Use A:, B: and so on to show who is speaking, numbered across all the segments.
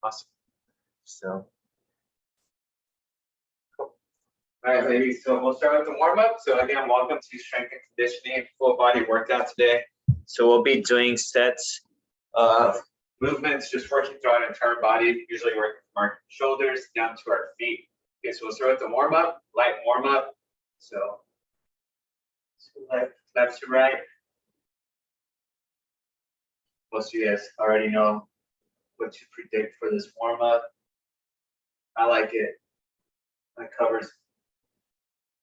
A: Awesome. So,
B: Cool. All right, ladies, so we'll start with the warm-up. So again, welcome to Strength and Conditioning Full Body Workout today.
A: so we'll be doing sets
B: of movements, just working throughout our entire body, usually working from our shoulders down to our feet. Okay, so we'll start with the warm-up, light warm-up. So left to right. Most of you guys already know what to predict for this warm-up. I like it. That covers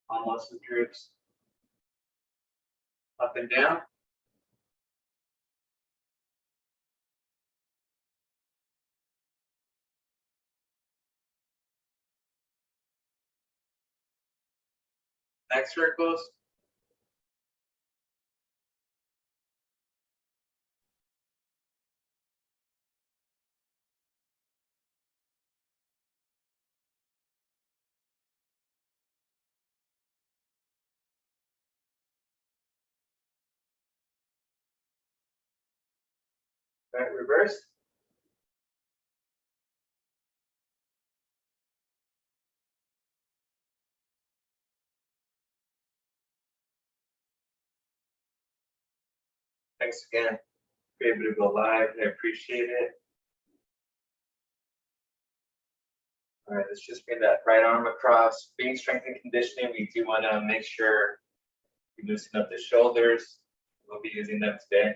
B: all muscle groups. Up and down. Neck circles. Right, reverse. Thanks again for able to go live. I appreciate it. All right, let's just bring that right arm across. Being strength and conditioning, we do want to make sure we loosen up the shoulders. We'll be using them today.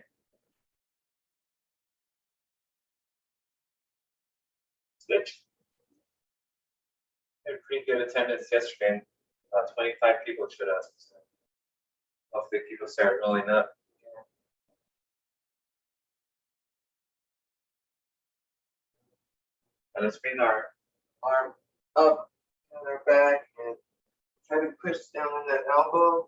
B: Switch. Had pretty good attendance yesterday. About 25 people showed up. So hopefully people start rolling up. And let's bring our arm up on our back and try to push down on that elbow.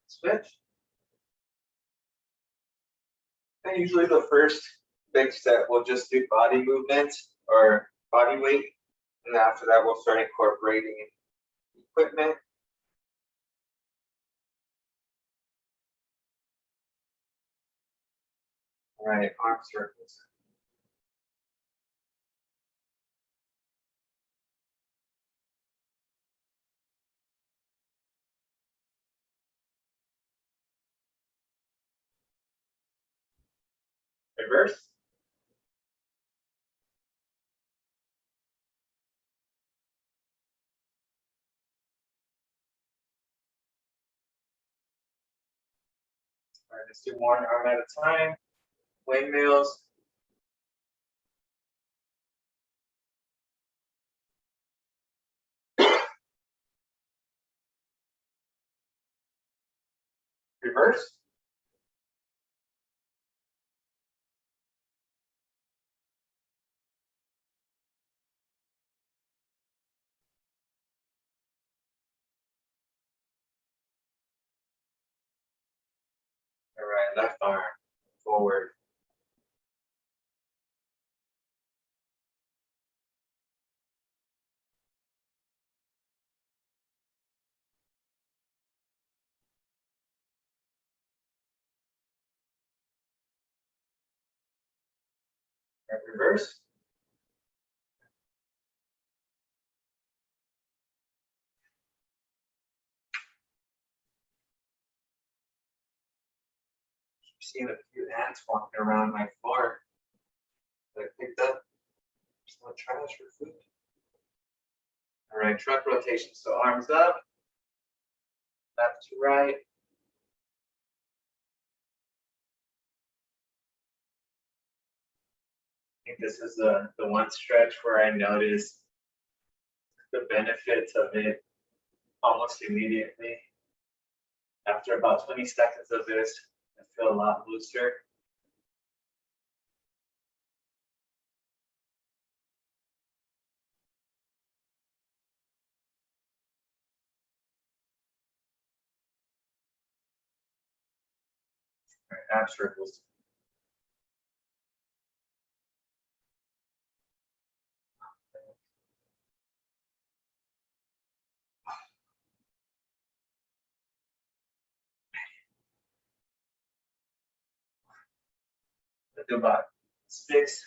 B: Switch. And usually the first big set, we'll just do body movements or body weight. And after that, we'll start incorporating equipment. All right, arm circles. Reverse. All right, let's do one arm at a time. Windmills. Reverse. All right, left arm forward. All right, reverse. Keep seeing a few ants walking around my floor that I picked up. There's no trash or food. All right, truck rotation. So arms up, left to right. I think this is the one stretch where I noticed the benefits of it almost immediately. After about 20 seconds of this, I feel a lot looser. All right, ab circles. We'll do about 6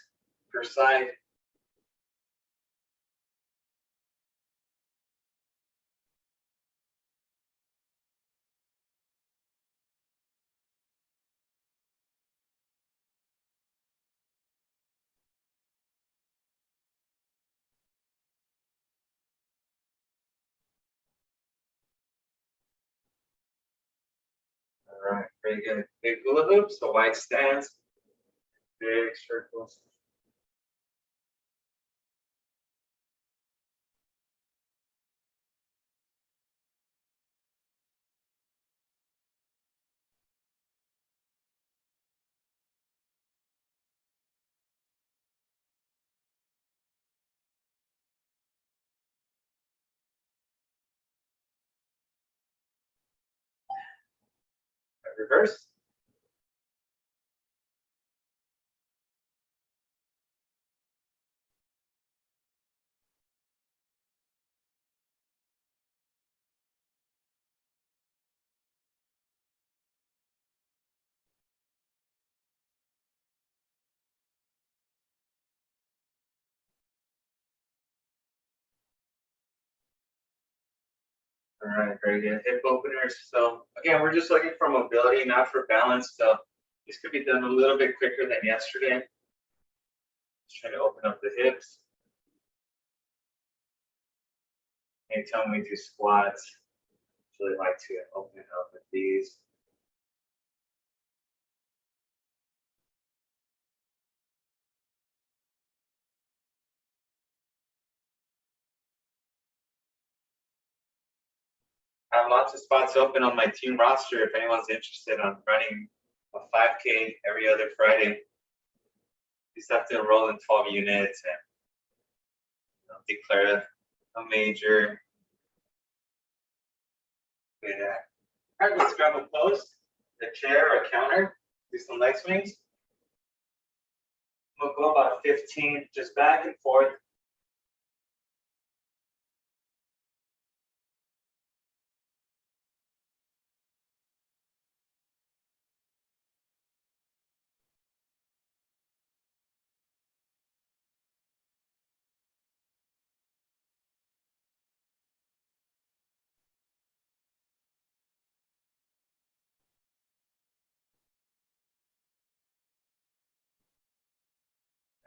B: per side. All right, very good. Big hula hoops, so wide stance, big circles. Reverse. All right, very good. Hip openers. So again, we're just looking for mobility, not for balance. So this could be done a little bit quicker than yesterday. Just trying to open up the hips. Anytime we do squats, I really like to open it up with these. I have lots of spots open on my team roster if anyone's interested on running a 5K every other Friday. You just have to enroll in 12 units and declare a major. Yeah. All right, let's grab a post, a chair, or a counter, do some leg swings. We'll go about 15, just back and forth.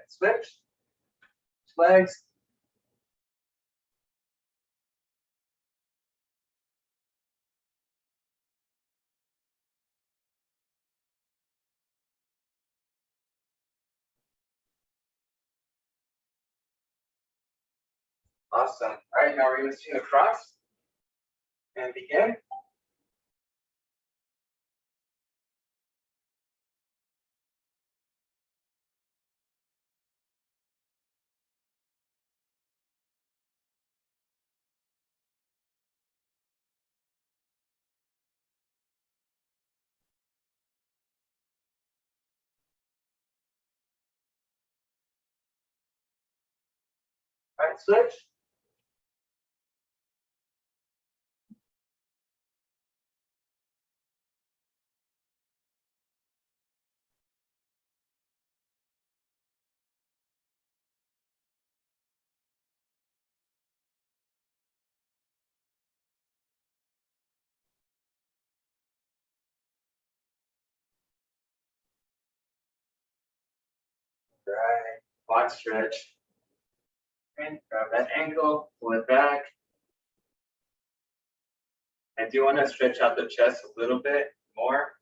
B: Switch legs. Awesome. All right, now we're going to swing across and begin. All right, switch. All right, quad stretch. And grab that ankle, pull it back. I do want to stretch out the chest a little bit more.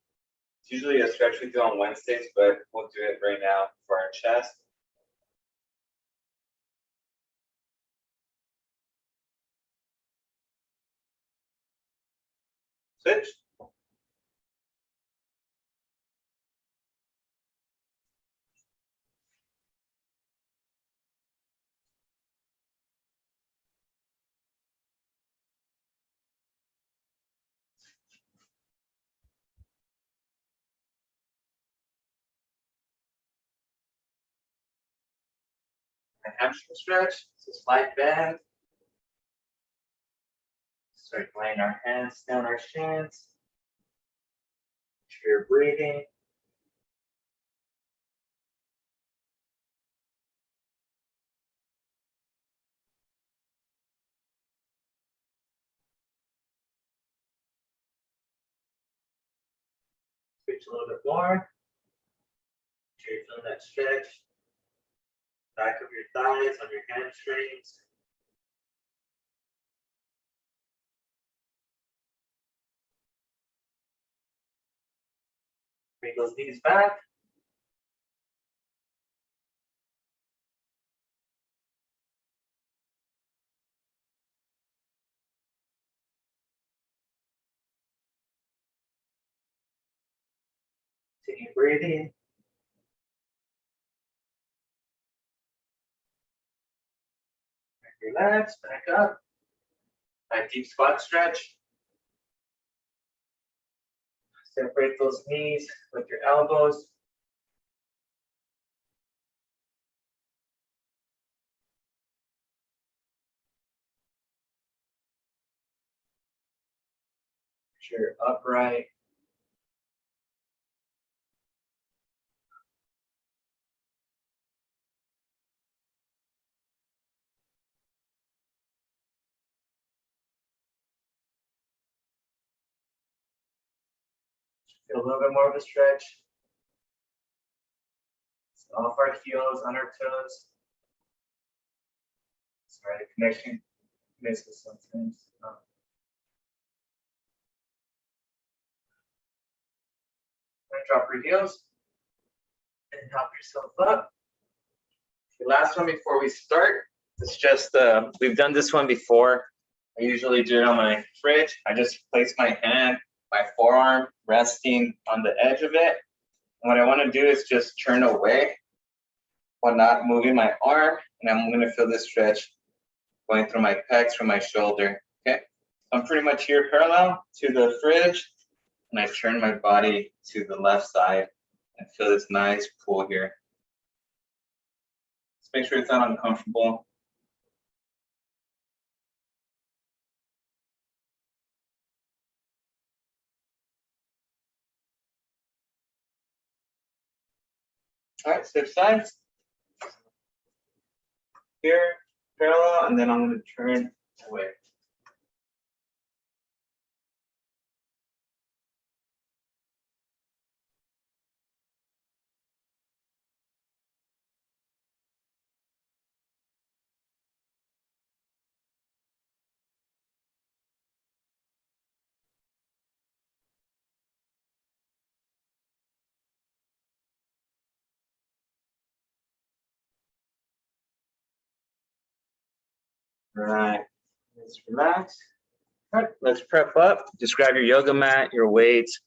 B: It's usually a stretch we do on Wednesdays, but we'll do it right now for our chest. Switch. A hamstring stretch. So slight bend. Start laying our hands down our shins. Make sure you're breathing.
A: Reach a little bit more. So you're feeling that stretch. Back of your thighs, on your hamstrings. Bring those knees back. Continue breathing. Relax, back up. Nice deep squat stretch. Separate those knees with your elbows. Make sure you're upright. Feel a little bit more of a stretch. Off our heels, on our toes. Sorry, the connection misses sometimes. Drop your heels and help yourself up. The last one before we start, it's just, we've done this one before. I usually do it on my fridge. I just place my hand, my forearm resting on the edge of it. And what I want to do is just turn away while not moving my arm. And I'm going to feel this stretch going through my pecs, from my shoulder. Okay. I'm pretty much here parallel to the fridge. And I turn my body to the left side and feel this nice pull here. Just make sure it's not uncomfortable. All right, switch sides. Here, parallel, and then I'm going to turn away. All right, let's relax. All right, let's prep up. Just grab your yoga mat, your weights,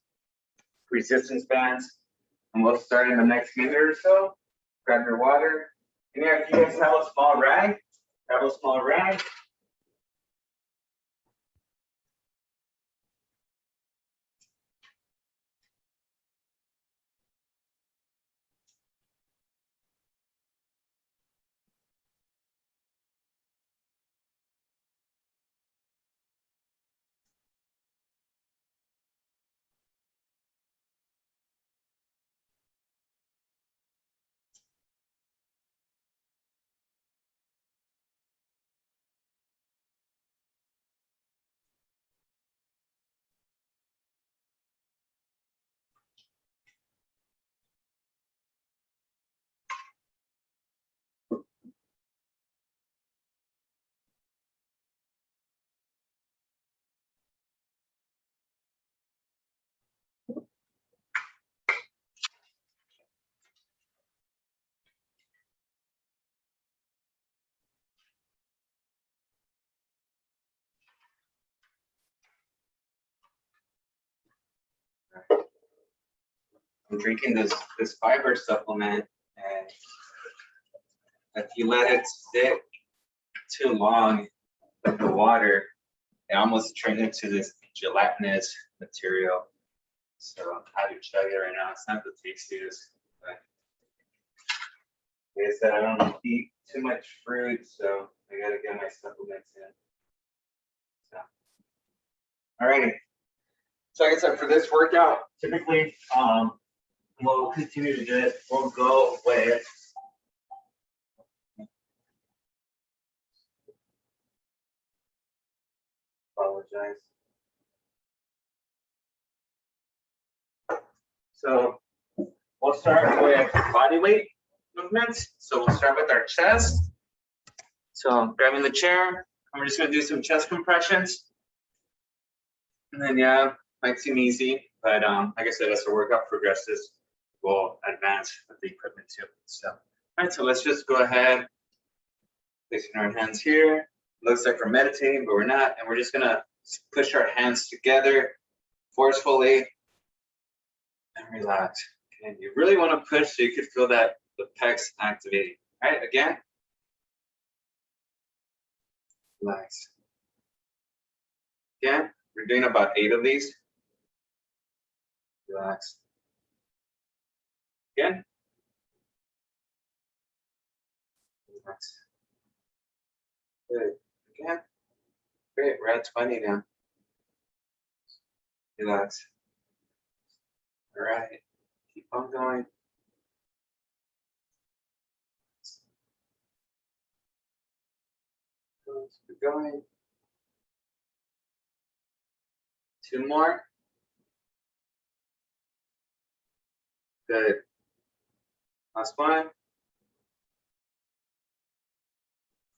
A: resistance bands, and we'll start in the next minute or so. Grab your water. And yeah, if you guys have a small rag, grab a small rag. I'm drinking this fiber supplement, and if you let it sit too long with the water, it almost turns into this gelatinous material. So I have to chug it right now. It's not the tastiest, but like I said, I don't eat too much fruit, so I gotta get my supplements in. So, alrighty. So like I said, for this workout, typically, we'll continue to do it. We'll go with apologize. So we'll start with body weight movements. So we'll start with our chest. So grabbing the chair, and we're just gonna do some chest compressions. And then yeah, might seem easy, but like I said, as the workout progresses, we'll advance with the equipment too. So, all right, so let's just go ahead, placing our hands here. Looks like we're meditating, but we're not. And we're just gonna push our hands together forcefully and relax. Okay, you really want to push so you can feel that the pecs activating. All right, again. Relax. Again, we're doing about 8 of these. Relax. Again. Relax. Good. Again. Great, we're at 20 now. Relax. All right, keep on going. Keep going. 2 more. Good. Last one.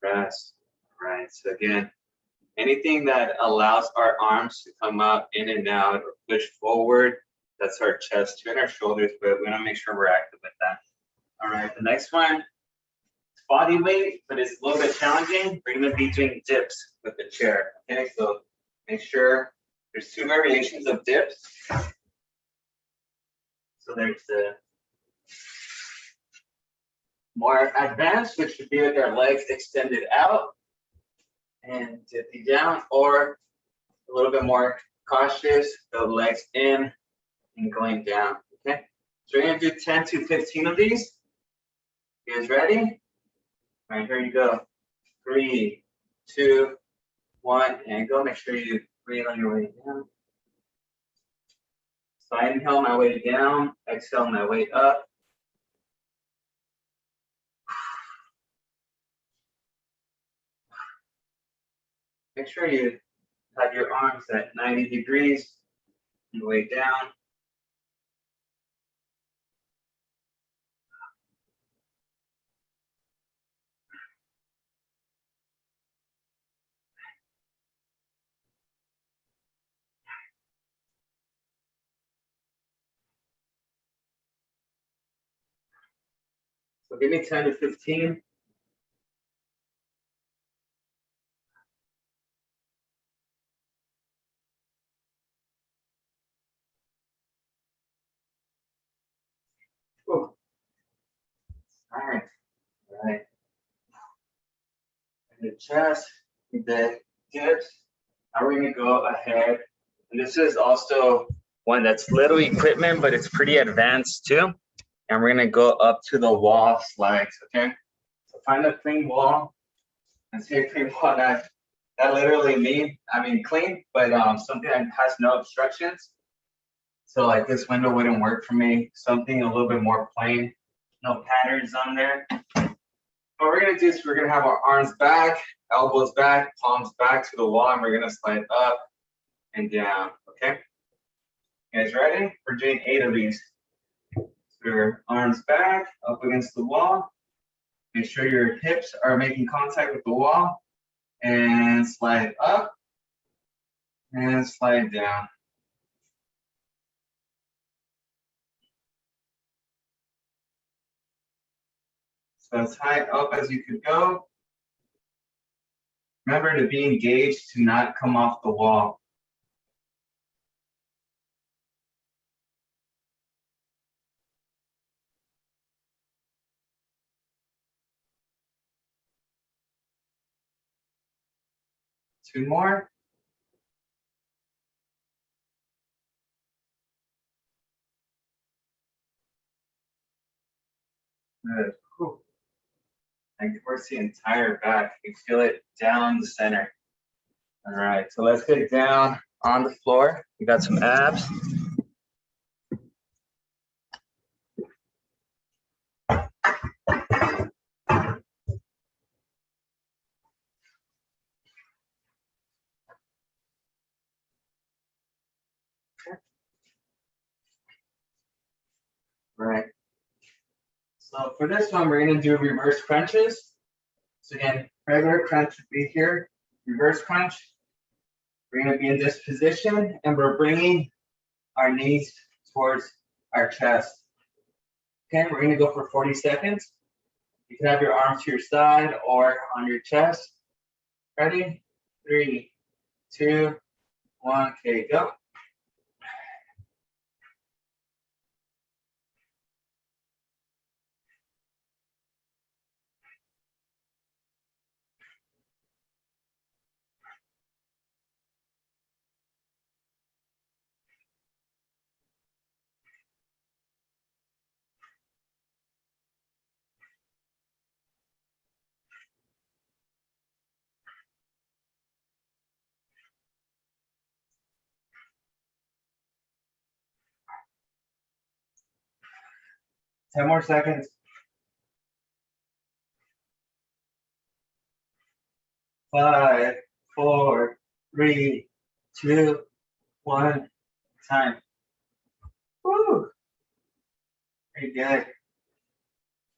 A: Press. All right, so again, anything that allows our arms to come up in and out or push forward, that's our chest and our shoulders, but we want to make sure we're active with that. All right, the next one, it's body weight, but it's a little bit challenging. We're going to be doing dips with the chair. Okay, so make sure there's 2 variations of dips. So there's the more advanced, which would be with our legs extended out and dipping down, or a little bit more cautious, the legs in and going down. Okay, so we're gonna do 10 to 15 of these. You guys ready? All right, here you go. 3, 2, 1, and go. Make sure you breathe on your way down. So I inhale my way down, exhale my way up. Make sure you have your arms at 90 degrees on the way down. So give me 10 to 15. Whew. All right. All right. And the chest, the dips. Now we're gonna go ahead. And this is also one that's little equipment, but it's pretty advanced too. And we're gonna go up to the wall slides, okay? So find a clean wall. And say clean wall, that literally means, I mean clean, but something that has no obstructions. So like this window wouldn't work for me. Something a little bit more plain, no patterns on there. What we're gonna do is we're gonna have our arms back, elbows back, palms back to the wall, and we're gonna slide up and down, okay? You guys ready? We're doing 8 of these. So your arms back, up against the wall. Make sure your hips are making contact with the wall, and slide up, and slide down. So as high up as you could go. Remember to be engaged, to not come off the wall. Two more. Good. Whew. I can work the entire back. You feel it down the center. All right, so let's get down on the floor. We got some abs.
B: Right. So for this one, we're gonna do reverse crunches. So again, regular crunch would be here, reverse crunch. We're gonna be in this position and we're bringing our knees towards our chest. Okay, we're gonna go for 40 seconds. You can have your arms to your side or on your chest. Ready? 3, 2, 1, okay, go. Ten more seconds. 5, 4, 3, 2, 1, time. Woo! Very good.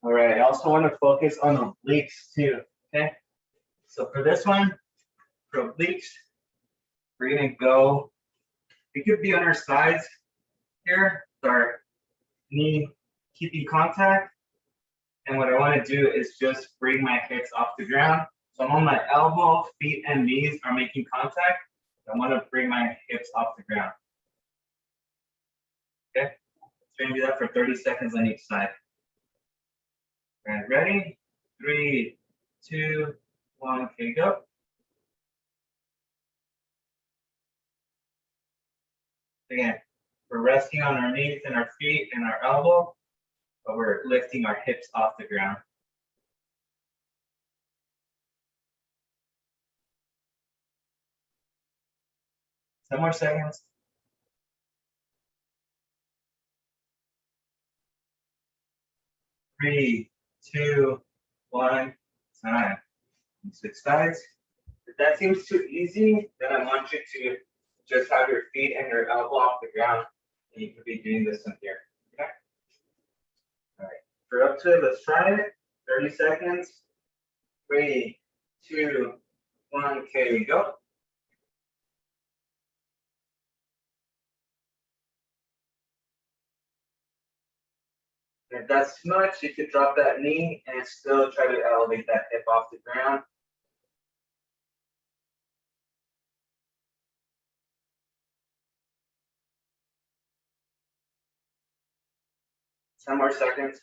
B: All right, I also want to focus on obliques too, okay? So for this one, for obliques, we're gonna go, we could be on our sides here, with our knee keeping contact. And what I want to do is just bring my hips off the ground. So I'm on my elbow, feet, and knees are making contact. I want to bring my hips off the ground. Okay, so we're gonna do that for 30 seconds on each side. All right, ready? 3, 2, 1, okay, go. Again, we're resting on our knees and our feet and our elbow, but we're lifting our hips off the ground. 10 more seconds. 3, 2, 1, time. Switch sides. If that seems too easy, then I want you to just have your feet and your elbow off the ground, and you could be doing this one here. Okay. All right. For up to, let's try it. 30 seconds. 3, 2, 1. Okay, go. If that's too much, you could drop that knee and still try to elevate that hip off the ground. Ten more seconds.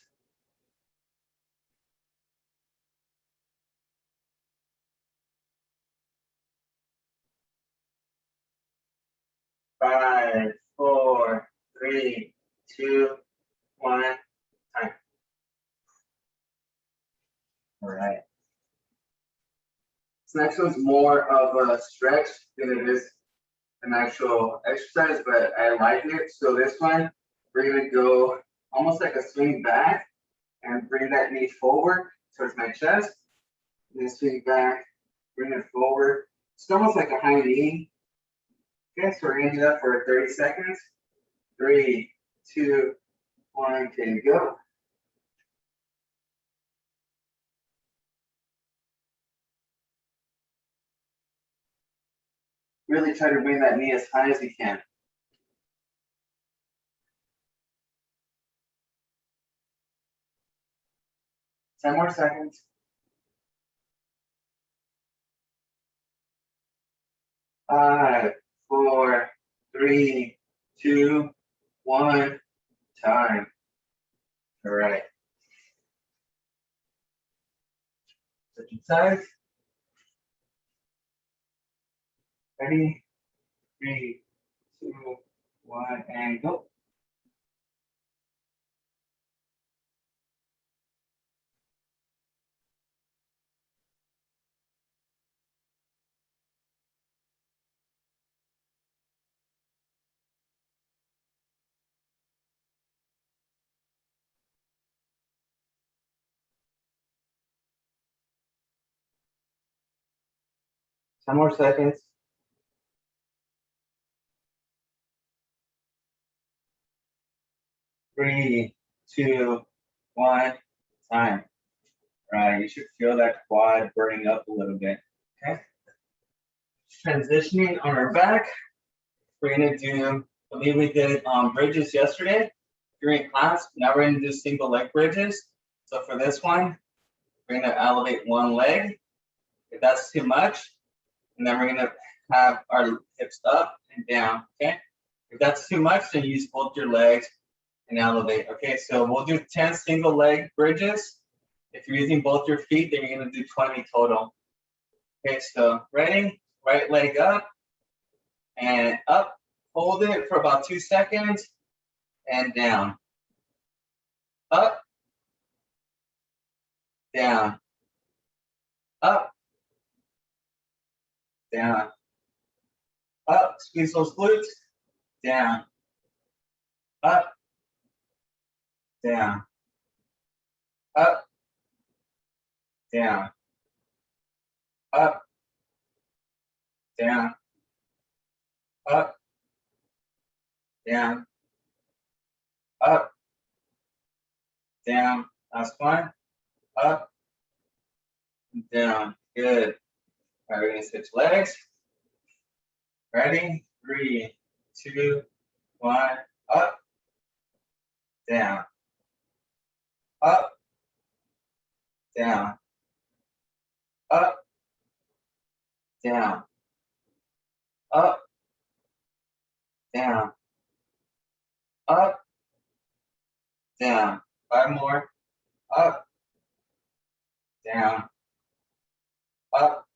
B: 5, 4, 3, 2, 1. Time. All right. This next one's more of a stretch than it is an actual exercise, but I like it. So this one, we're gonna go almost like a swing back and bring that knee forward towards my chest. And then swing back, bring it forward. It's almost like a high knee. Okay, so we're gonna do that for 30 seconds. 3, 2, 1, okay, go. Really try to bring that knee as high as you can. 10 more seconds. 5, 4, 3, 2, 1. Time. All right. Switching sides. Ready? 3, 2, 1, and go. Ten more seconds. 3,
C: 2, 1, time. Right, you should feel that quad burning up a little bit. Okay. Transitioning on our back, we're gonna do, I believe we did bridges yesterday during class. Now we're gonna do single leg bridges. So for this one, we're gonna elevate one leg, if that's too much, and then we're gonna have our hips up and down, okay? If that's too much, then use both your legs and elevate, okay? So we'll do 10 single leg bridges. If you're using both your feet, then you're gonna do 20 total. Okay, so ready? Right leg up and up. Hold it for about 2 seconds and down. Up, down, up, down, up. Squeeze those glutes, down, up, down, up, down, up, down, up, down, up, down. Last one, up, down. Good. All right, we're gonna switch legs. Ready? 3, 2, 1. Up, down, up, down, up, down, up, down, up, down. 5 more. Up, down, up,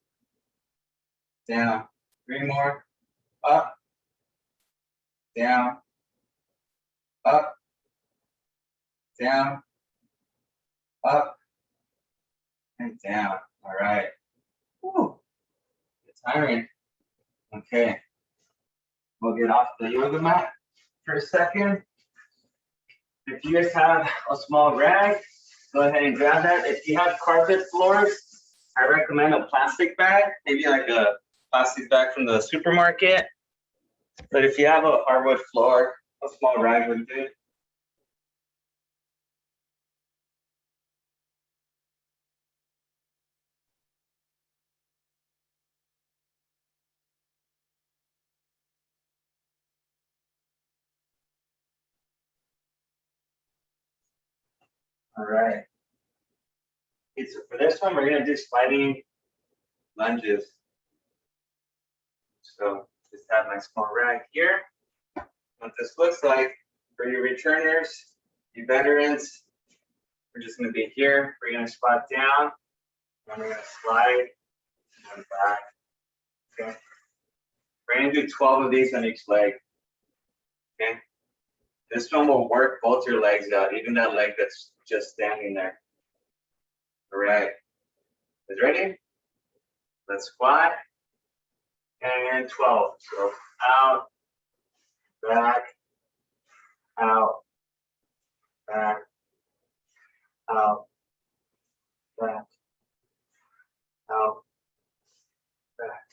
C: down. 3 more. Up, down, up, down, up, and down. All right. Woo. It's tiring. Okay. We'll get off the yoga mat for a second. If you guys have a small rag, go ahead and grab that. If you have carpet floors, I recommend a plastic bag, maybe like a plastic bag from the supermarket. But if you have a hardwood floor, a small rag would do. All right. Okay, so for this one, we're gonna do sliding lunges. So just have my small rag here. What this looks like for your returners, you veterans, we're just gonna be here. We're gonna squat down, and we're gonna slide and back. Okay. We're gonna do 12 of these on each leg. Okay. This one will work both your legs out, even that leg that's just standing there. All right. Guys ready? Let's squat. And 12. So out, back, out, back, out, back, out, back.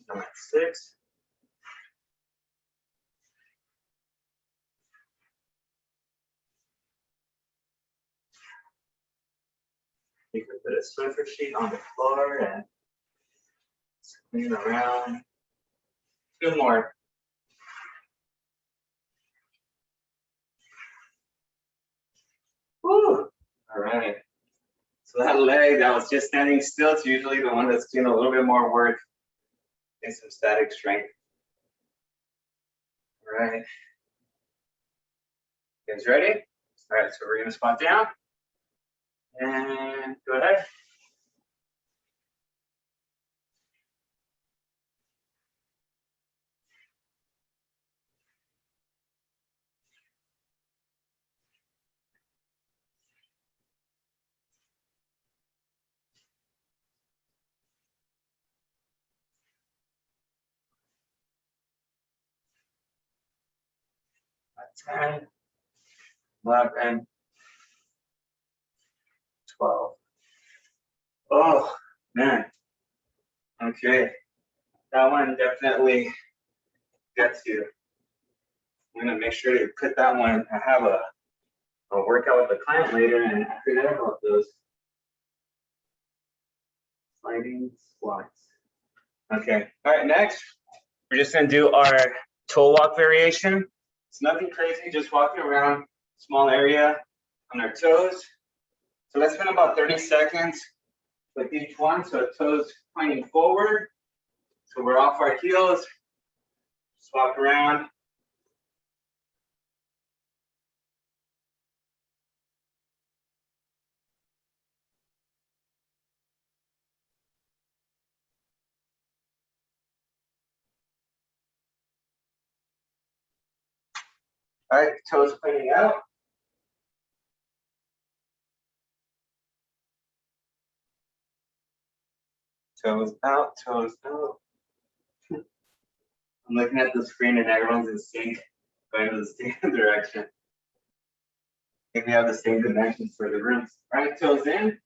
C: Number 6. You can put a Swiffer sheet on the floor and spin around. 2 more. Woo! All right. So that leg that was just standing still is usually the one that's doing a little bit more work in some static strength. All right. You guys ready? All right, so we're gonna squat down. And go ahead. At 10, 11, 12. Oh, man. Okay. That one definitely get to. I'm gonna make sure to put that one. I have a workout with the client later, and I forgot about those sliding squats. Okay. All right. Next, we're just gonna do our toe walk variation. It's nothing crazy. Just walking around small area on our toes. So let's spend about 30 seconds with each one. So toes pointing forward. So we're off our heels. Just walk around. All right, toes pointing out. Toes out, toes out. I'm looking at the screen and everyone's in sync, going to the same direction. I think we have the same dimensions for the rooms. All right, toes in.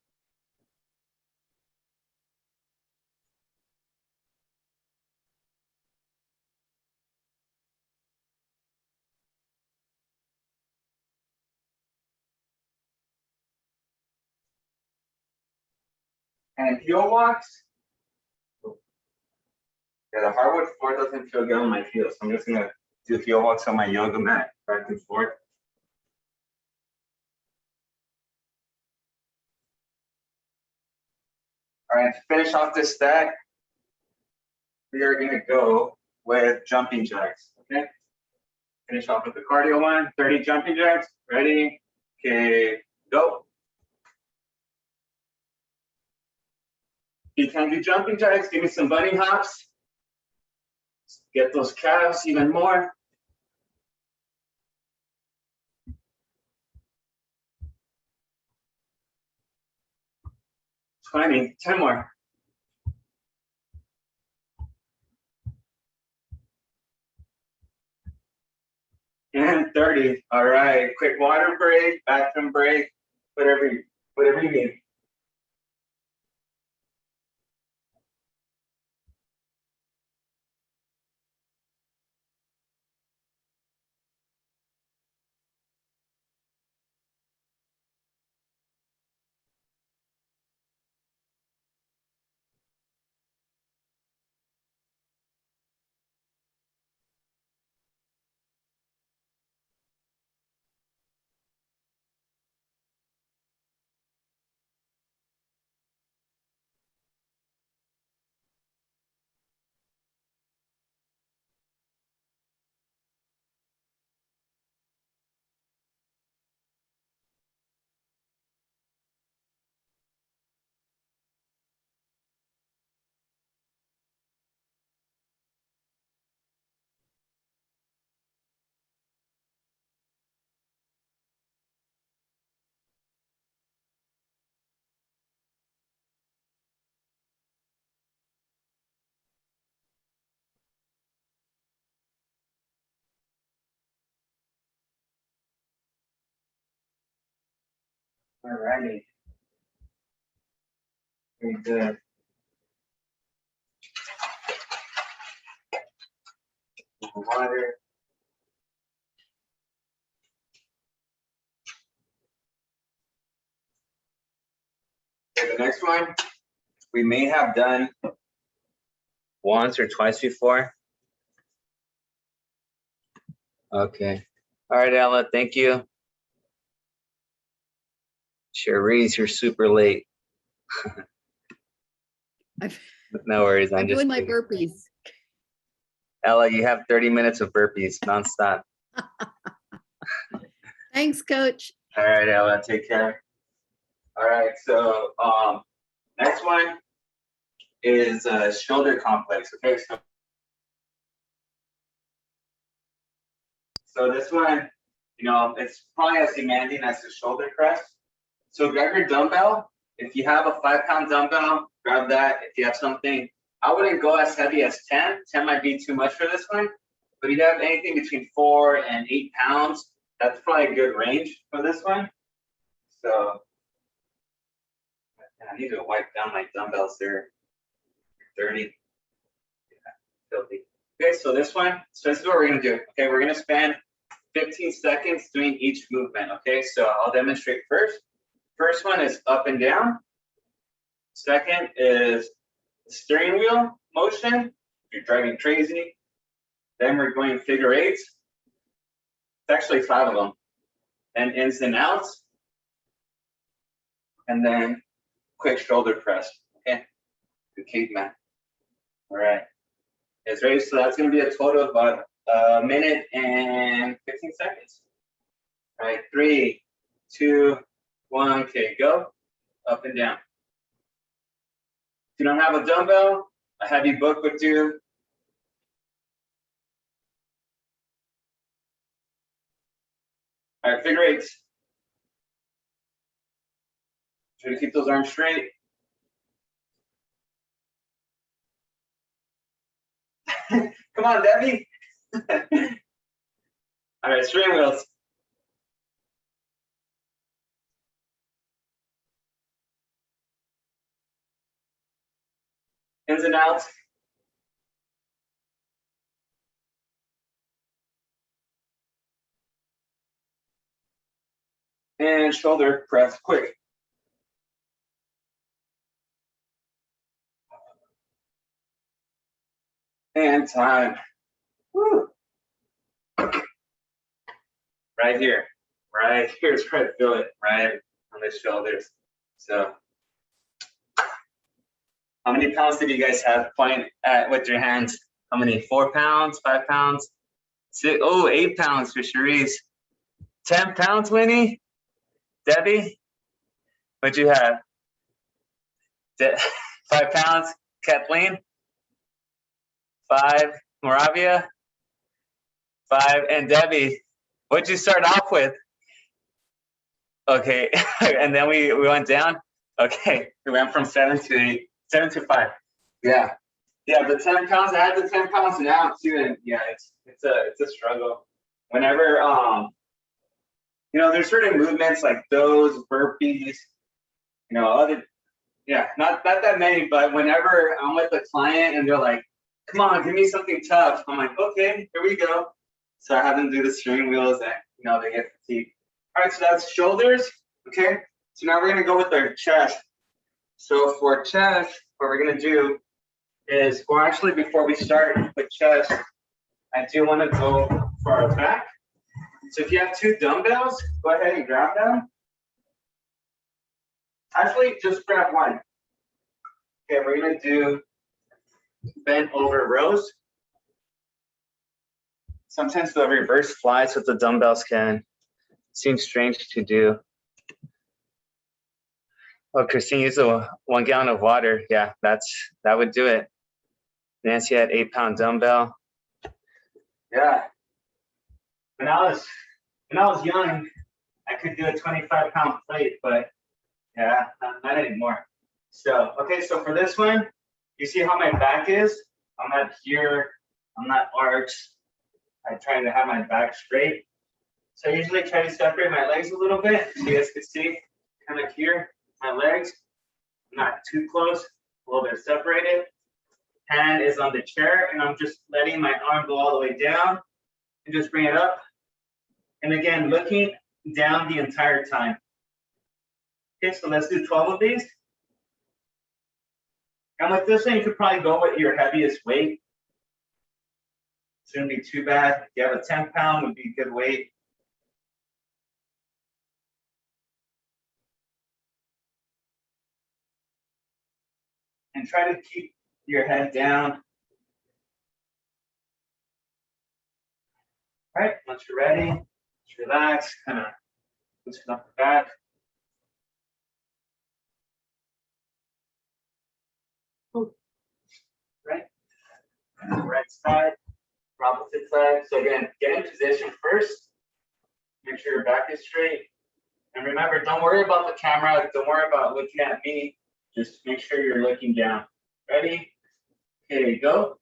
C: And heel walks. Yeah, the hardwood floor doesn't feel good on my heels, so I'm just gonna do heel walks on my yoga mat, back and forth. All right, to finish off this stack, we are gonna go with jumping jacks, okay? Finish off with the cardio one, 30 jumping jacks. Ready, okay, go. You can do jumping jacks, give me some bunny hops. Get those calves even more. 20, 10 more. And 30. All right, quick water break, bathroom break, whatever you need. All righty. Very good. Water. Okay, the next one we may have done once or twice before. Okay. All right, Ella, thank you. Cherise, you're super late. No worries,
D: I'm
C: I'm just
D: doing my
C: kidding.
D: burpees.
C: Ella, you have 30 minutes of burpees nonstop.
D: Thanks, coach.
C: All right, Ella, take care. All right, so next one is shoulder complex. Okay, so this one, you know, it's probably as demanding as the shoulder press. So grab your dumbbell. If you have a 5-pound dumbbell, grab that. If you have something, I wouldn't go as heavy as 10. 10 might be too much for this one. But if you have anything between 4 and 8 pounds, that's probably a good range for this one. So I need to wipe down my dumbbells there. 30. Yeah, filthy. Okay, so this is what we're gonna do. Okay, we're gonna spend 15 seconds doing each movement. Okay, so I'll demonstrate first. First one is up and down. Second is steering wheel motion. If you're driving crazy. Then we're going figure eights. It's actually 5 of them. And ins and outs. And then quick shoulder press. Okay, good caveman. All right. It's ready. So that's going to be a total of about a minute and 15 seconds. All right, 3, 2, 1. Okay, go. Up and down. If you don't have a dumbbell, a heavy book would do. All right, figure eights. Try to keep those arms straight. Come on, Debbie. All right, steering wheels. Ins and outs. And shoulder press quick. And time. Woo. Right here. Right here's where I feel it, right on the shoulders. So, how many pounds did you guys have point at with your hands? How many? 4 pounds, 5 pounds? 6, oh, 8 pounds for Cherise. 10 pounds, Winnie? Debbie? What'd you have? 5 pounds, Kathleen? 5, Moravia? 5, and Debbie, what'd you start off with? Okay, and then we went down? Okay, we went from 7 to 8, 7 to 5. Yeah. Yeah, the 10 pounds, I had the 10 pounds now too, and yeah, it's a struggle. Whenever, you know, there's certain movements like those, burpees, you know, other, yeah, not that many, but whenever I'm with a client and they're like, come on, give me something tough, I'm like, okay, here we go. So I have them do the steering wheels and, you know, they get fatigued. All right, so that's shoulders, okay? So now we're gonna go with our chest. So for chest, what we're gonna do is, well, actually, before we start with chest, I do wanna go for our back. So if you have 2 dumbbells, go ahead and grab them. Actually, just grab one. Okay, we're gonna do bent over rows. Sometimes the reverse flies with the dumbbells can seem strange to do. Oh, Christine used 1 gallon of water. Yeah, that would do it. Nancy had 8-pound dumbbell. Yeah. When I was young, I could do a 25-pound plate, but yeah, not anymore. So, okay, so for this one, you see how my back is? I'm not here, I'm not arched. I try to have my back straight. So I usually try to separate my legs a little bit, so you guys can see, kind of here, my legs, not too close, a little bit separated. Hand is on the chair, and I'm just letting my arm go all the way down, and just bring it up. And again, looking down the entire time. Okay, so let's do 12 of these. And with this one, you could probably go with your heaviest weight. Shouldn't be too bad. If you have a 10-pound, would be a good weight. And try to keep your head down. All right, once you're ready, just relax, kind of loosen up the back. Right, right side, opposite side. So again, get in position first. Make sure your back is straight. And remember, don't worry about the camera. Don't worry about looking at me. Just make sure you're looking down. Ready? Okay, go.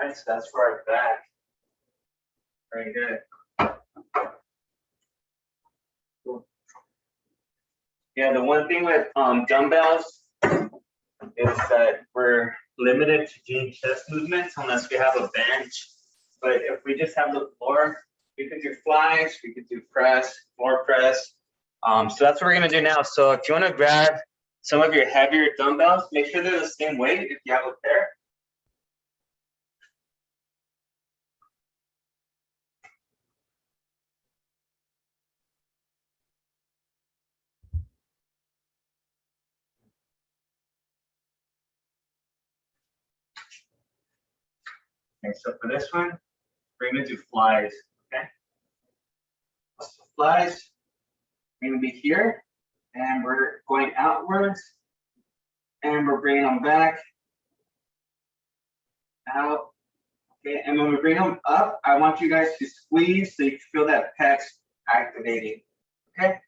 A: Alright, so that's for our back. Very good. Cool. Yeah, the one thing with dumbbells is that we're limited to doing chest movements unless we have a bench. But if we just have the floor, we could do flies, we could do press, floor press. So that's what we're gonna do now. So if you wanna grab some of your heavier dumbbells, make sure they're the same weight if you have a pair. Okay, so for this one, we're gonna do flies, okay? So flies, we're gonna be here, and we're going outwards, and we're bringing them back, out, okay? And when we bring them up, I want you guys to squeeze so you can feel that pecs activating, okay?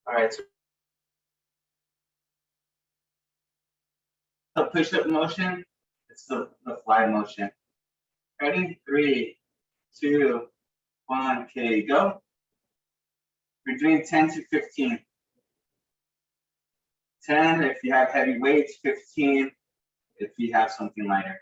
A: All right, so the push-up motion, it's the fly motion. Ready? 3, 2, 1, okay, go. We're doing 10 to 15. 10 if you have heavy weights, 15 if you have something lighter.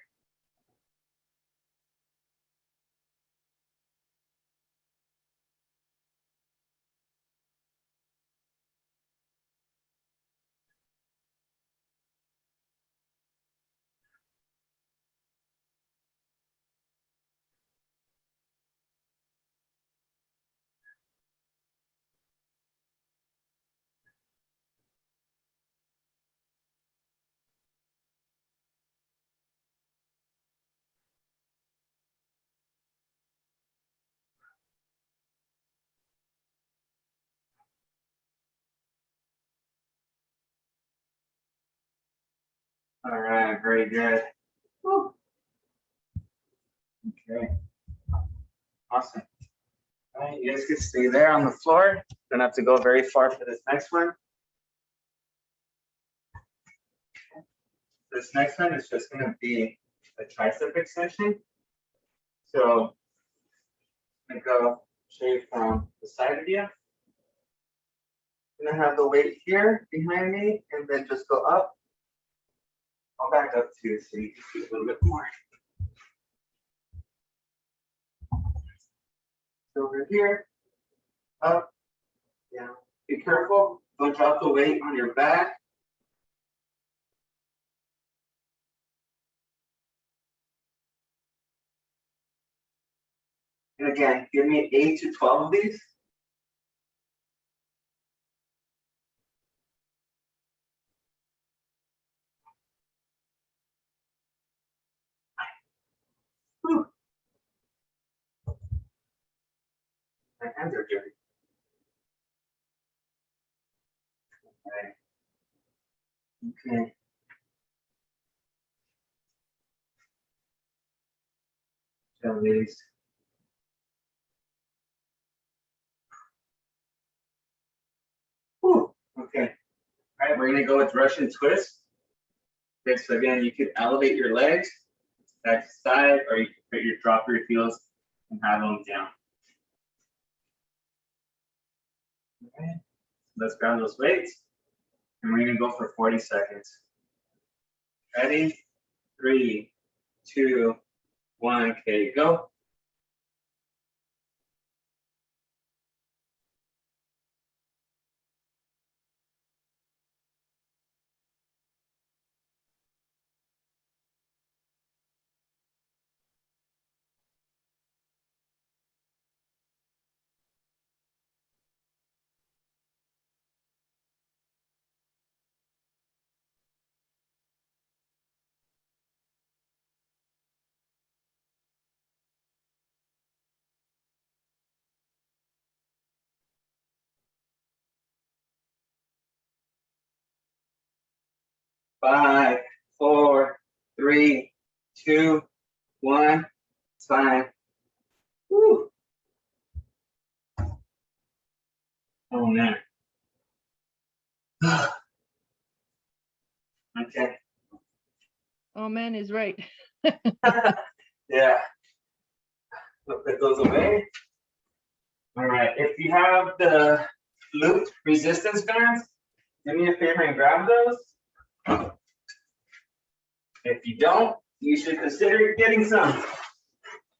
A: All right, very good. Woo. Okay, awesome. All right, you guys can stay there on the floor. Don't have to go very far for this next one. This next one is just gonna be a tricep extension. So I'm gonna go show you from the side view. I'm gonna have the weight here behind me and then just go up. I'll back up too so you can see a little bit more. So over here, up, down. Be careful, don't drop the weight on your back. And again, give me 8 to 12 of these. Whew. My hands are dirty. Okay. So these. Whew. Okay. All right, we're gonna go with Russian twist. Okay, so again, you could elevate your legs back to side, or you can put your drop your heels and have them down. Okay. Let's grab those weights, and we're gonna go for 40 seconds. Ready? 3, 2, 1. Okay, go. Five, 4, 3, 2, 1. It's fine. Woo. Oh man. Okay.
D: Oh man is right.
C: Yeah. Put those away. All right, if you have the loop resistance bands, do me a favor and grab those. If you don't, you should consider getting some.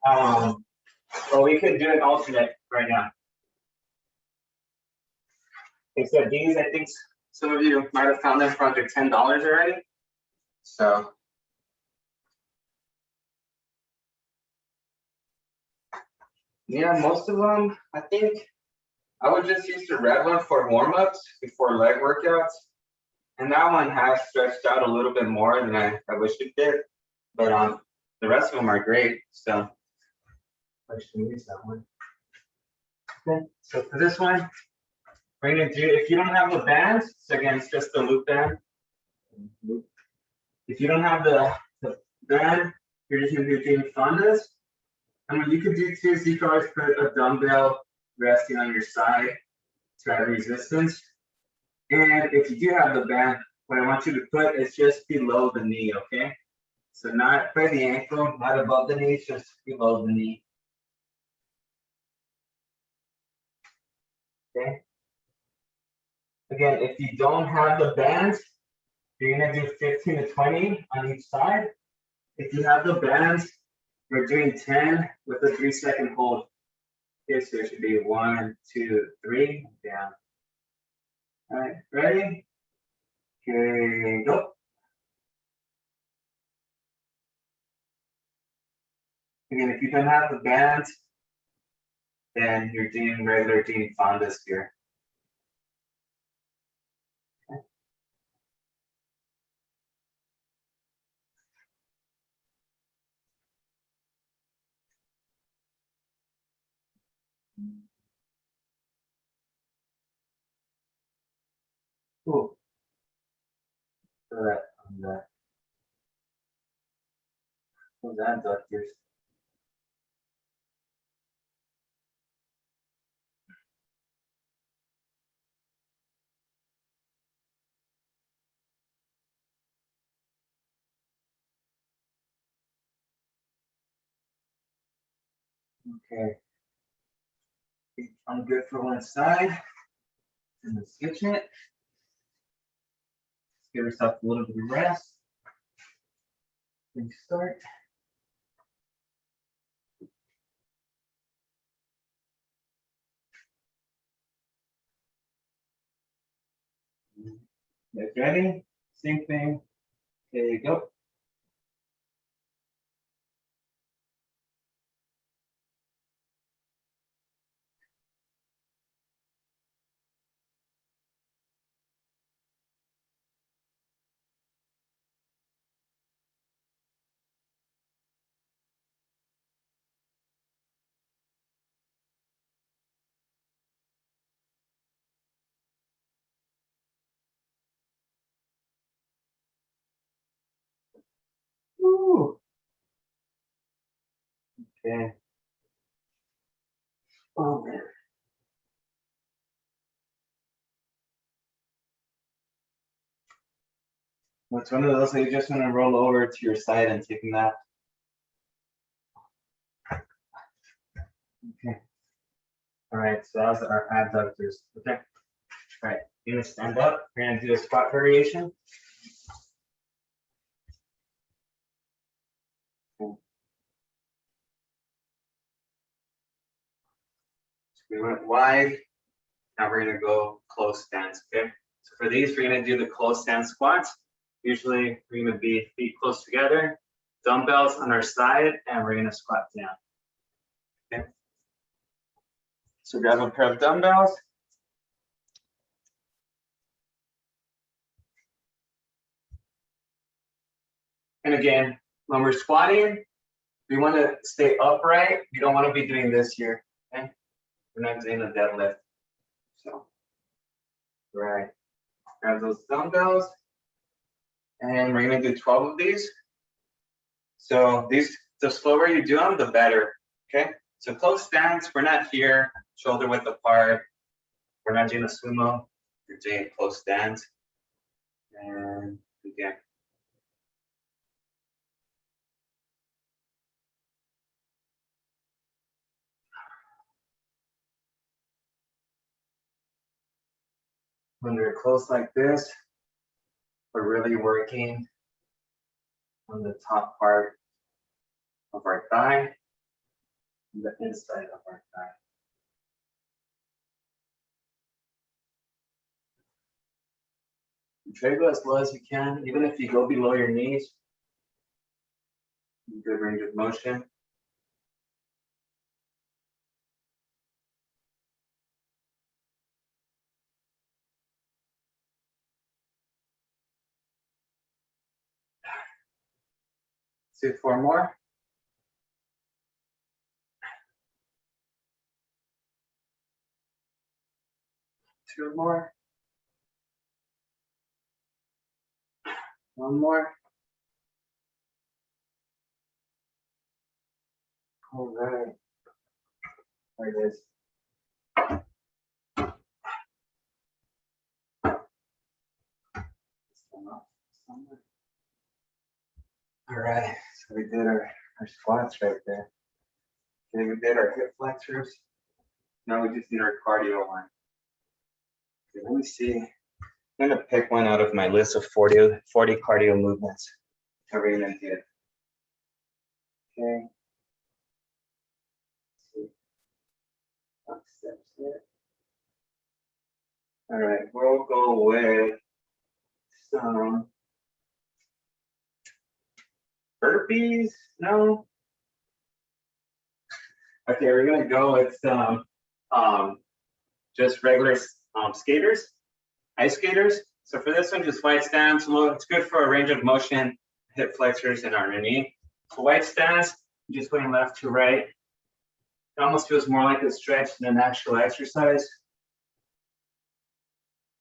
C: Or we could do an alternate right now. Except these, I think some of you might have found them for under $10 already. So. Yeah, most of them, I think, I would just use the red one for warm-ups before leg workouts. And that one has stretched out a little bit more than I wish it did. But the rest of them are great, so I should use that one. Okay, so for this one, we're gonna do, if you don't have the bands, so again, it's just the loop band. If you don't have the band, you're just gonna do doing fundas. And what you could do too is you can always put a dumbbell resting on your side to add resistance. And if you do have the band, what I want you to put is just below the knee, okay? So not by the ankle, not above the knee, it's just below the knee. Okay. Again, if you don't have the bands, you're gonna do 15 to 20 on each side. If you have the bands, we're doing 10 with a 3-second hold. Okay, so it should be 1, 2, 3, down. All right, ready? Okay, go. Again, if you don't have the bands, then you're doing regular doing fundas here. Okay. Cool. So that on the those adductors. Okay. I'm good for one side. And then switch it. Let's give yourself a little bit of rest. Restart. Get ready. Same thing. Okay, go. Woo. Okay. Oh man. It's one of those that you just want to roll over to your side and take a nap. Okay. All right, so that's our adductors. Okay. All right, you're gonna stand up. We're gonna do a squat variation. Cool. So we went wide. Now we're gonna go close stance. Okay. So for these, we're gonna do the close stance squats. Usually, we're gonna be feet close together, dumbbells on our side, and we're gonna squat down. Okay. So grab a pair of dumbbells. And again, when we're squatting, we want to stay upright. We don't want to be doing this here. Okay? We're not doing a deadlift. So, right. Grab those dumbbells. And we're going to do 12 of these. So these, the slower you do them, the better. Okay? So close stance, we're not here, shoulder width apart. We're not doing a sumo. We're doing close stance. And again.
A: When they're close like this, we're really working on the top part of our thigh, and the inside of our thigh. Try to go as low as you can, even if you go below your knees. Good range of motion. Let's do 4 more. Two more. One more. All right. There it is. All right, so we did our squats right there. Okay, we did our hip flexors. Now we just need our cardio one. Okay, let me see. I'm gonna pick one out of my list of 40 cardio movements that we're gonna do. Okay. Steps there. All right, we'll go with some burpees. No. Okay, we're gonna go with some just regular skaters, ice skaters. So for this one, just wide stance. It's good for a range of motion, hip flexors, and our knee. So wide stance, just going left to right. It almost feels more like a stretch than an actual exercise.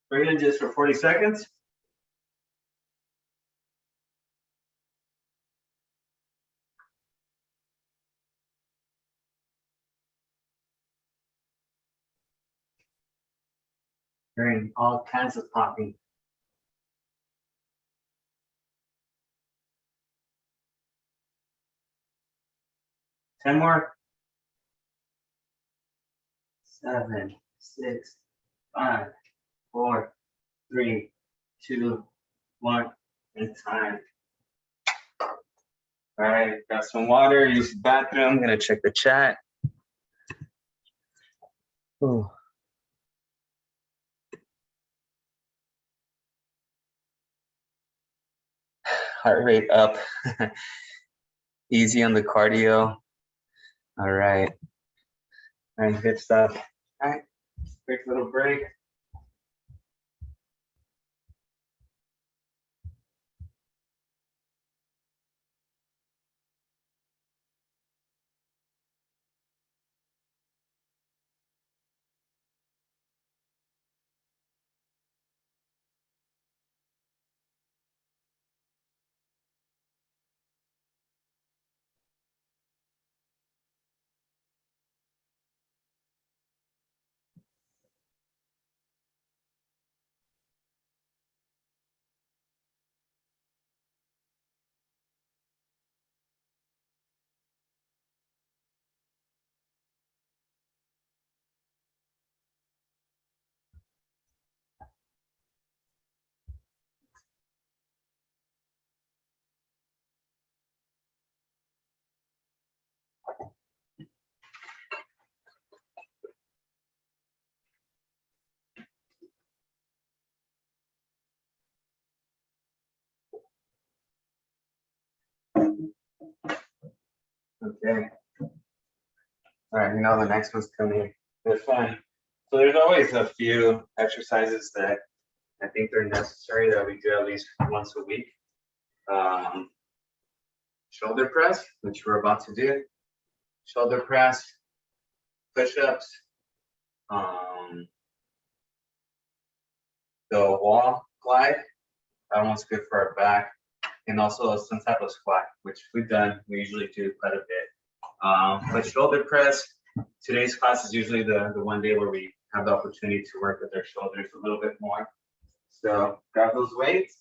A: We're gonna do this for 40 seconds. Hearing all kinds of popping. Ten more. 7, 6, 5, 4, 3, 2, 1, and time. All right, got some water, use the bathroom. I'm gonna check the chat. Ooh. Heart rate up. Easy on the cardio. All right. All right, good stuff. All right, quick little break. Okay. All right, you know the next one's coming. They're fun. So there's always a few exercises that I think they're necessary that we do at least once a week. Shoulder press, which we're about to do. Shoulder press, push-ups, the wall glide. That one's good for our back. And also some type of squat, which we've done. We usually do quite a bit. But shoulder press, today's class is usually the one day where we have the opportunity to work with our shoulders a little bit more. So grab those weights.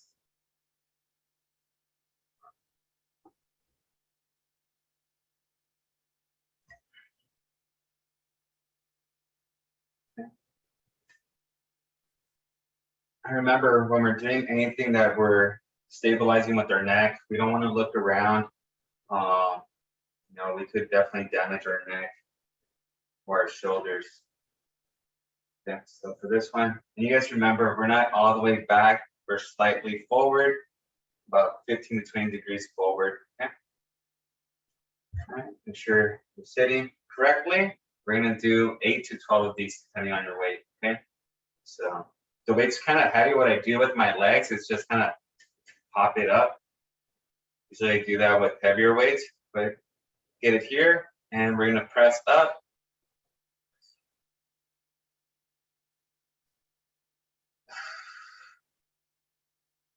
C: I remember when we're doing anything that we're stabilizing with our neck, we don't want to look around. We could definitely damage our neck or our shoulders. Yeah, so for this one, and you guys remember, we're not all the way back, we're slightly forward, about 15 to 20 degrees forward. Okay. All right, make sure you're sitting correctly. We're gonna do 8 to 12 of these depending on your weight. Okay. So the weight's kind of heavy. What I do with my legs is just kind of pop it up. Usually I do that with heavier weights, but get it here and we're gonna press up.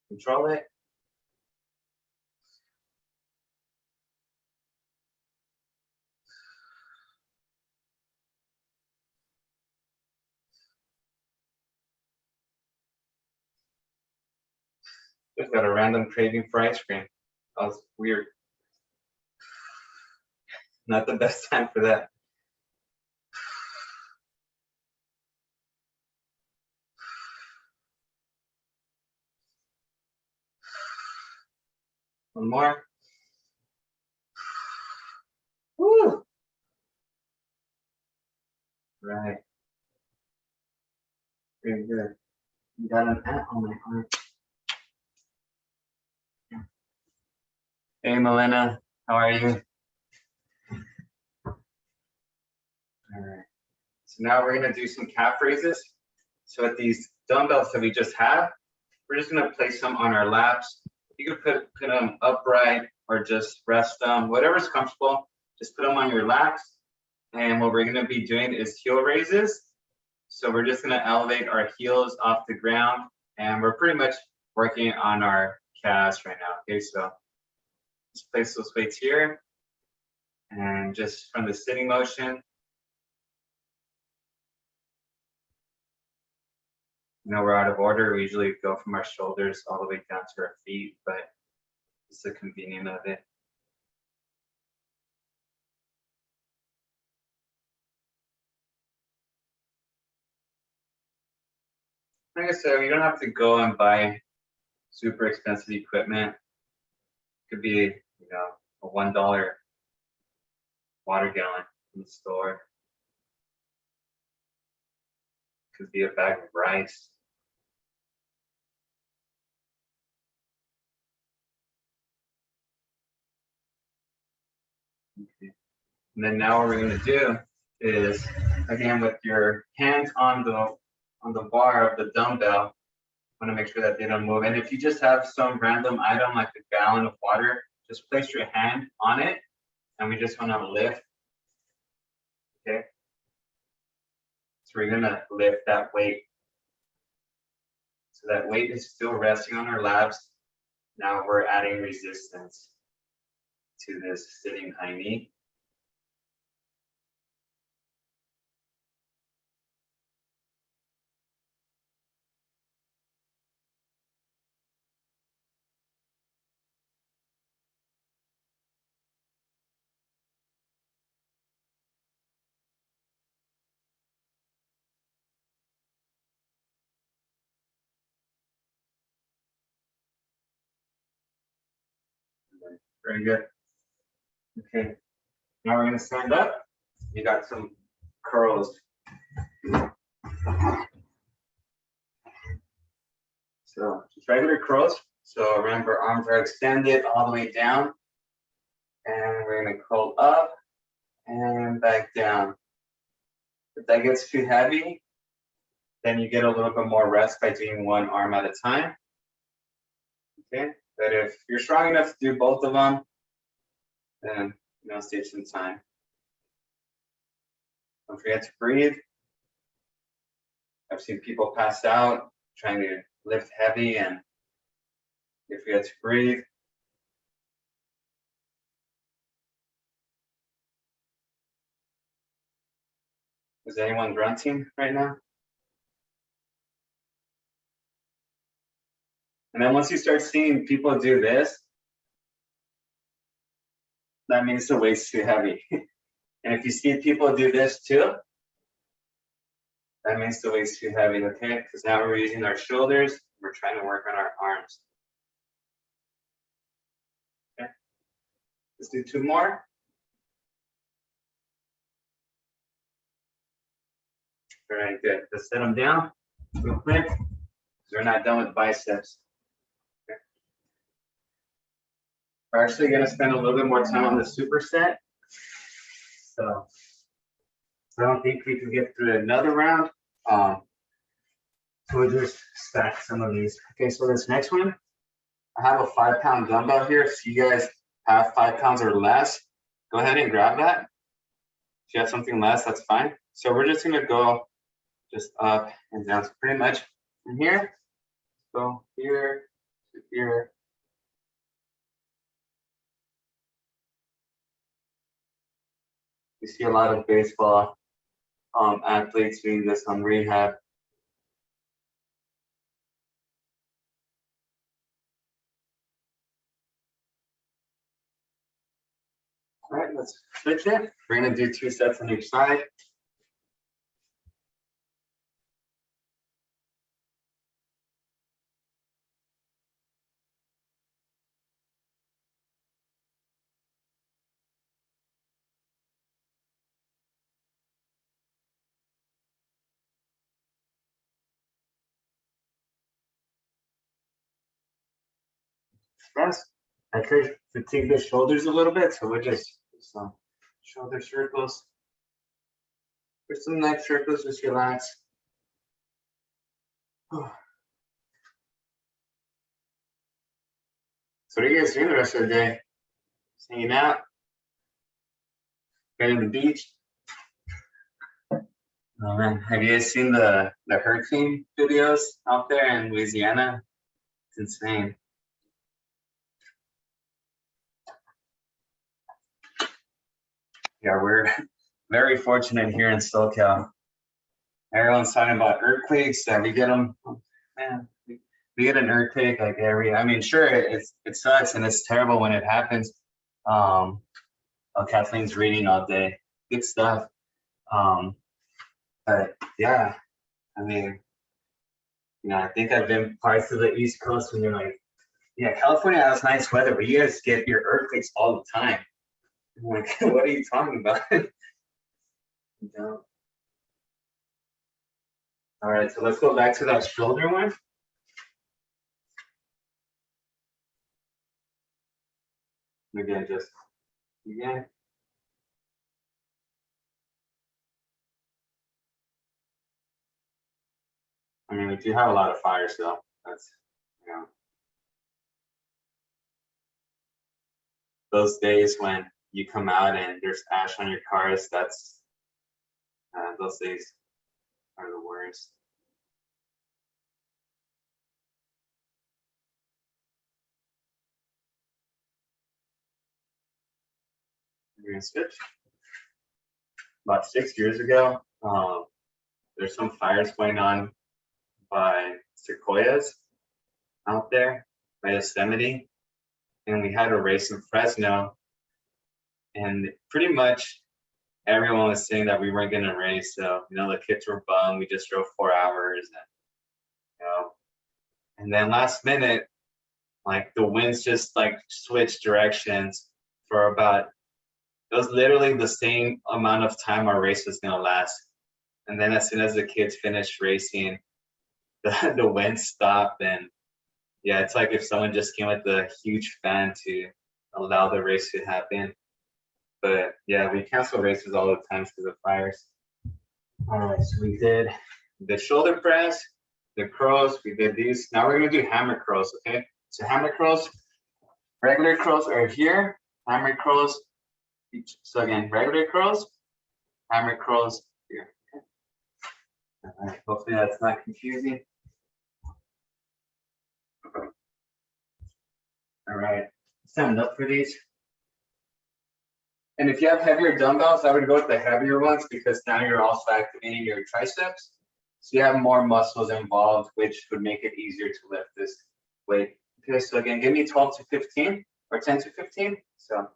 C: Control it. Just got a random craving for ice cream. That was weird. Not the best time for that. One more. Woo! Right. Very good. You got an ant on my arm. Hey, Melina. How are you? All right. So now we're going to do some calf raises. So with these dumbbells that we just have, we're just going to place them on our laps. You can put them upright or just rest them, whatever's comfortable. Just put them on your laps. And what we're going to be doing is heel raises. So we're just going to elevate our heels off the ground. And we're pretty much working on our calves right now. Okay, so just place those weights here. And just from the sitting motion, we're out of order. We usually go from our shoulders all the way down to our feet, but it's the convenience of it. Like I said, you don't have to go and buy super expensive equipment. It could be, a $1 water gallon in the store. Could be a bag of rice. Okay. And then now what we're going to do is, again, with your hands on the bar of the dumbbell, want to make sure that they don't move. And if you just have some random item like a gallon of water, just place your hand on it, and we just want to lift. Okay. So we're going to lift that weight. So that weight is still resting on our laps. Now we're adding resistance to this sitting high knee. Very good. Okay. Now we're going to stand up. You got some curls. So just regular curls. So remember, arms are extended all the way down. And we're going to curl up and back down. If that gets too heavy, then you get a little bit more rest by doing one arm at a time. Okay. But if you're strong enough to do both of them, then save some time. Don't forget to breathe. I've seen people pass out trying to lift heavy, and you forget to breathe. Is anyone grunting right now? And then once you start seeing people do this, that means the weight's too heavy. And if you see people do this too, that means the weight's too heavy, okay? Because now we're using our shoulders, we're trying to work on our arms. Okay, let's do 2 more. All right, good. Let's set them down real quick, because we're not done with biceps. Okay. We're actually gonna spend a little bit more time on the superset. So I don't think we can get through another round. So we'll just stack some of these. Okay, so this next one, I have a 5-pound dumbbell here. So you guys have 5 pounds or less, go ahead and grab that. If you have something less, that's fine. So we're just gonna go just up and down. So pretty much from here, go here to here. You see a lot of baseball athletes doing this on rehab. All right, let's switch it. We're gonna do 2 sets on each side. Yes, I could fatigue the shoulders a little bit, so we'll just do some shoulder circles. For some neck circles, just relax. So what are you guys doing the rest of the day? Just hanging out? Going to the beach? Oh man, have you guys seen the hurricane videos out there in Louisiana? It's insane. Yeah, we're very fortunate here in SoCal. Everyone's talking about earthquakes, that we get them. Man, we get an earthquake like I mean, sure, it sucks and it's terrible when it happens. Oh, Kathleen's reading all day. Good stuff. But yeah, I mean, I think I've been parts of the East Coast when you're like, yeah, California has nice weather, but you guys get your earthquakes all the time. I'm like, what are you talking about? No. All right, so let's go back to that shoulder one. Again, just again. I mean, we do have a lot of fire still. That's, those days when you come out and there's ash on your cars, that's, those days are the worst. We're gonna switch. About 6 years ago, there's some fires going on by sequoias out there by Yosemite, and we had a race in Fresno, and pretty much everyone was saying that we weren't gonna race. So the kids were bummed. We just drove 4 hours, and then last minute, like the winds just like switched directions for about. It was literally the same amount of time our race was gonna last. And then as soon as the kids finished racing, the wind stopped. And yeah, it's like if someone just came with a huge fan to allow the race to happen. But yeah, we cancel races all the time because of fires. All right, so we did the shoulder press, the curls, we did these. Now we're gonna do hammer curls, okay? So hammer curls, regular curls are here, hammer curls. So again, regular curls, hammer curls here. Okay. All right, hopefully that's not confusing. All right, stand up for these. And if you have heavier dumbbells, I would go with the heavier ones because now you're also activating your triceps. So you have more muscles involved, which would make it easier to lift this weight. Okay, so again, give me 12 to 15 or 10 to 15. So.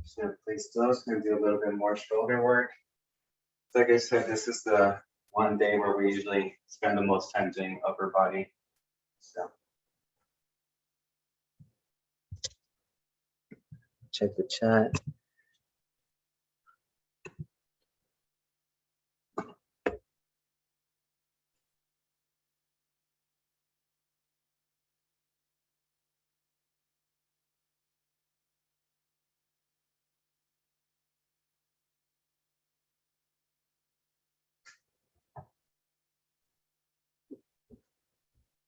C: Just gonna place those, gonna do a little bit more shoulder work. Like I said, this is the one day where we usually spend the most time doing upper body. So.
A: Check the chat.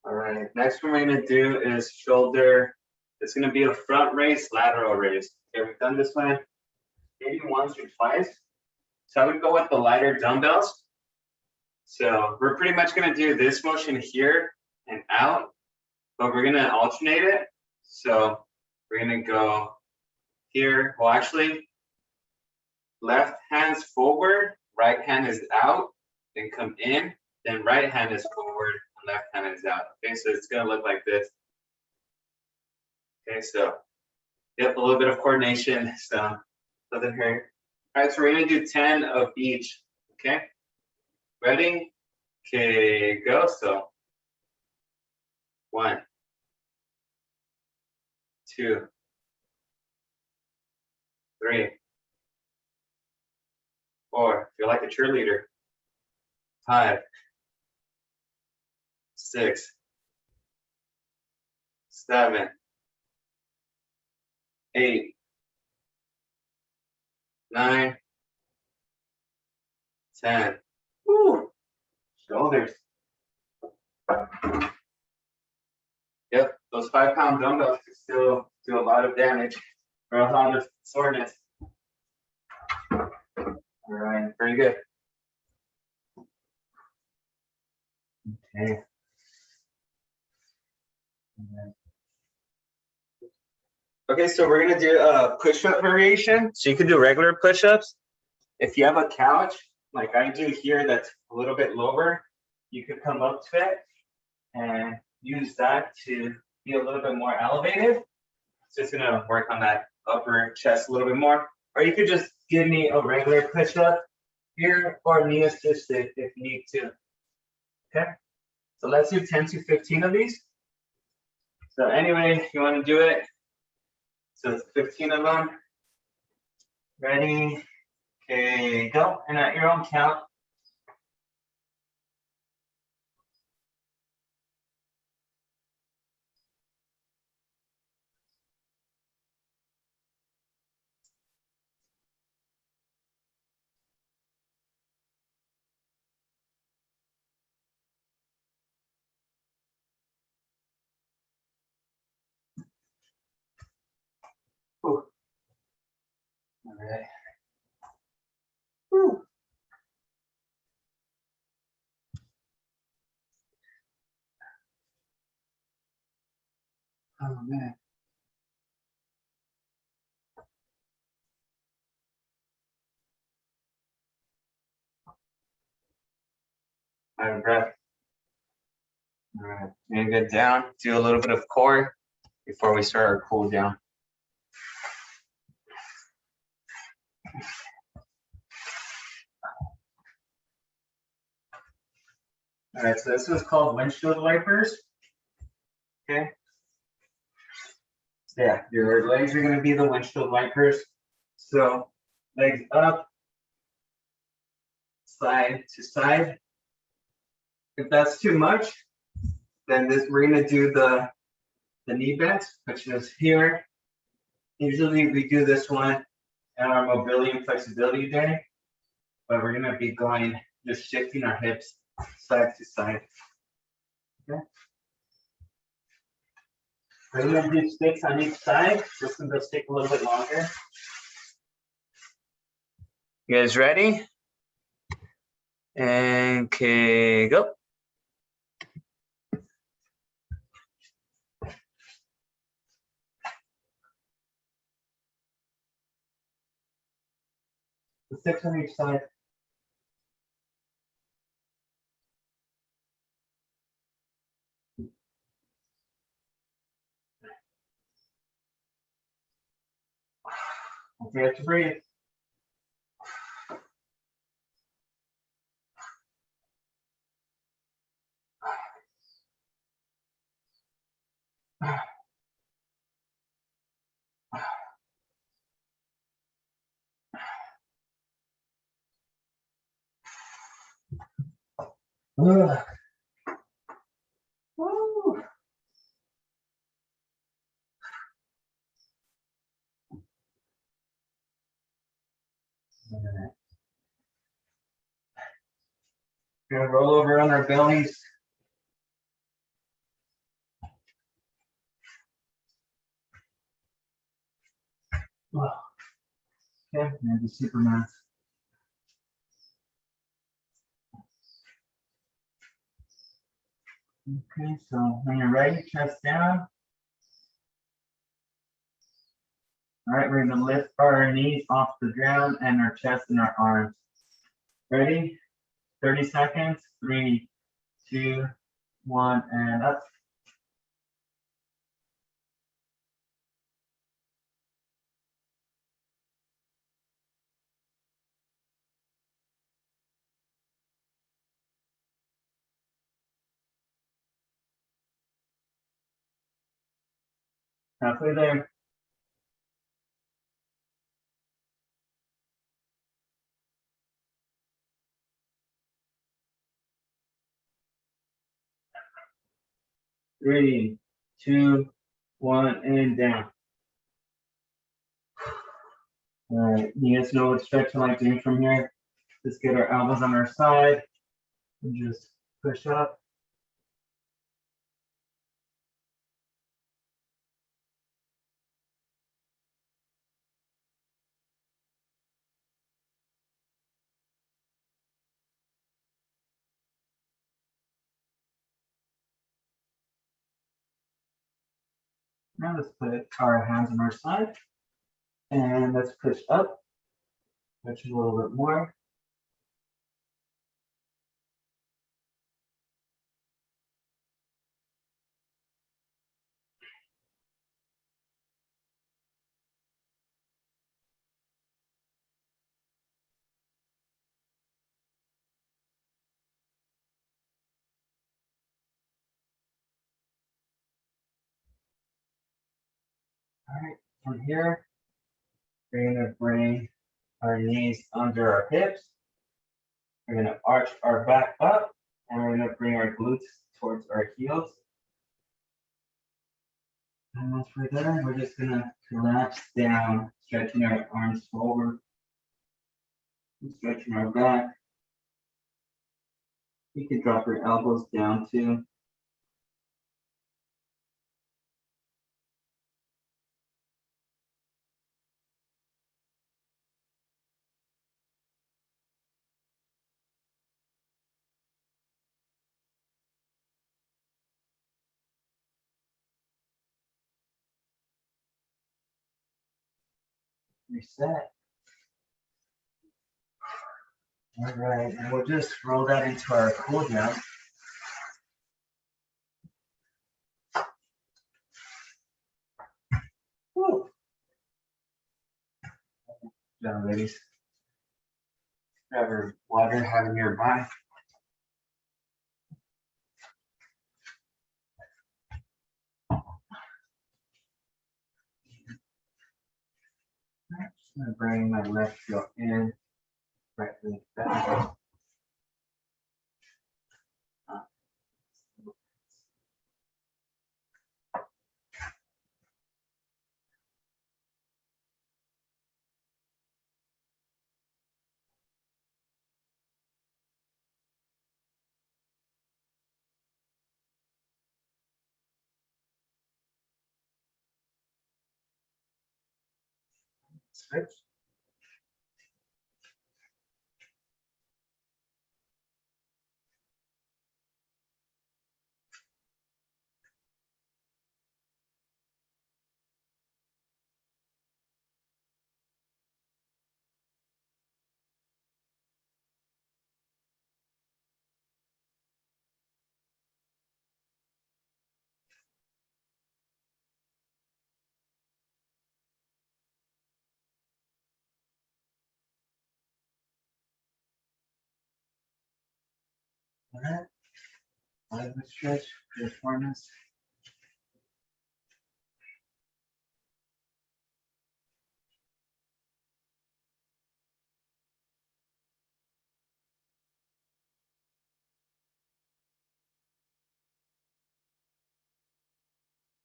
C: All right, next one we're gonna do is shoulder. It's gonna be a front raise, lateral raise. Okay, we've done this one maybe once or twice. So I would go with the lighter dumbbells. So we're pretty much gonna do this motion here and out, but we're gonna alternate it. So we're gonna go here. Well, actually, left hand's forward, right hand is out, then come in, then right hand is forward, and left hand is out. Okay, so it's gonna look like this. Okay, so yep, a little bit of coordination, so doesn't hurt. All right, so we're gonna do 10 of each. Okay, ready? Okay, go. So 1, 2, 3, 4. Feel like a cheerleader. 5, 6, 7, 8, 9, 10. Woo! Shoulders. Yep, those 5-pound dumbbells can still do a lot of damage or a lot of soreness. All right, very good. Okay. Okay, so we're gonna do a push-up variation. So you can do regular push-ups. If you have a couch, like I do here, that's a little bit lower, you could come up to it and use that to be a little bit more elevated. So it's gonna work on that upper chest a little bit more. Or you could just give me a regular push-up here or knee assisted if you need to. Okay, so let's do 10 to 15 of these. So anyway, you wanna do it. So it's 15 of them. Ready? Okay, go. And at your own count. Ooh. All right. Woo. Oh man. Out of breath. All right. Gonna get down. Do a little bit of core before we start our cool down. All right, so this is called windshield wipers. Okay. Yeah, your legs are gonna be the windshield wipers. So legs up, side to side. If that's too much, then we're gonna do the knee bend, which is here. Usually we do this one on our mobility and flexibility day, but we're gonna be going, just shifting our hips side to side. Okay. We're gonna do sticks on each side. This one does take a little bit longer.
A: You guys ready? And okay, go.
C: The sticks on each side. Don't forget to breathe. Woo. Alright. Gonna roll over on our bellies. Okay, and the Superman. Okay, so when you're ready, chest down. All right, we're gonna lift our knees off the ground and our chest and our arms. Ready? 30 seconds. 3, 2, 1, and up. Halfway there. Three, two, one, and down. All right, you guys know what stretch I like doing from here. Just get our elbows on our side and just push up. Now let's put our hands on our side and let's push up. Push a little bit more. All right, from here, we're gonna bring our knees under our hips. We're gonna arch our back up and we're gonna bring our glutes towards our heels. And once we're there, we're just gonna collapse down, stretching our arms forward, stretching our back. You can drop your elbows down too. Reset. All right, and we'll just roll that into our cool down. Woo. Down, ladies. Grab your water, have it nearby. Just gonna bring my left foot in, right leg back. Switch. Alright. Let me stretch performance.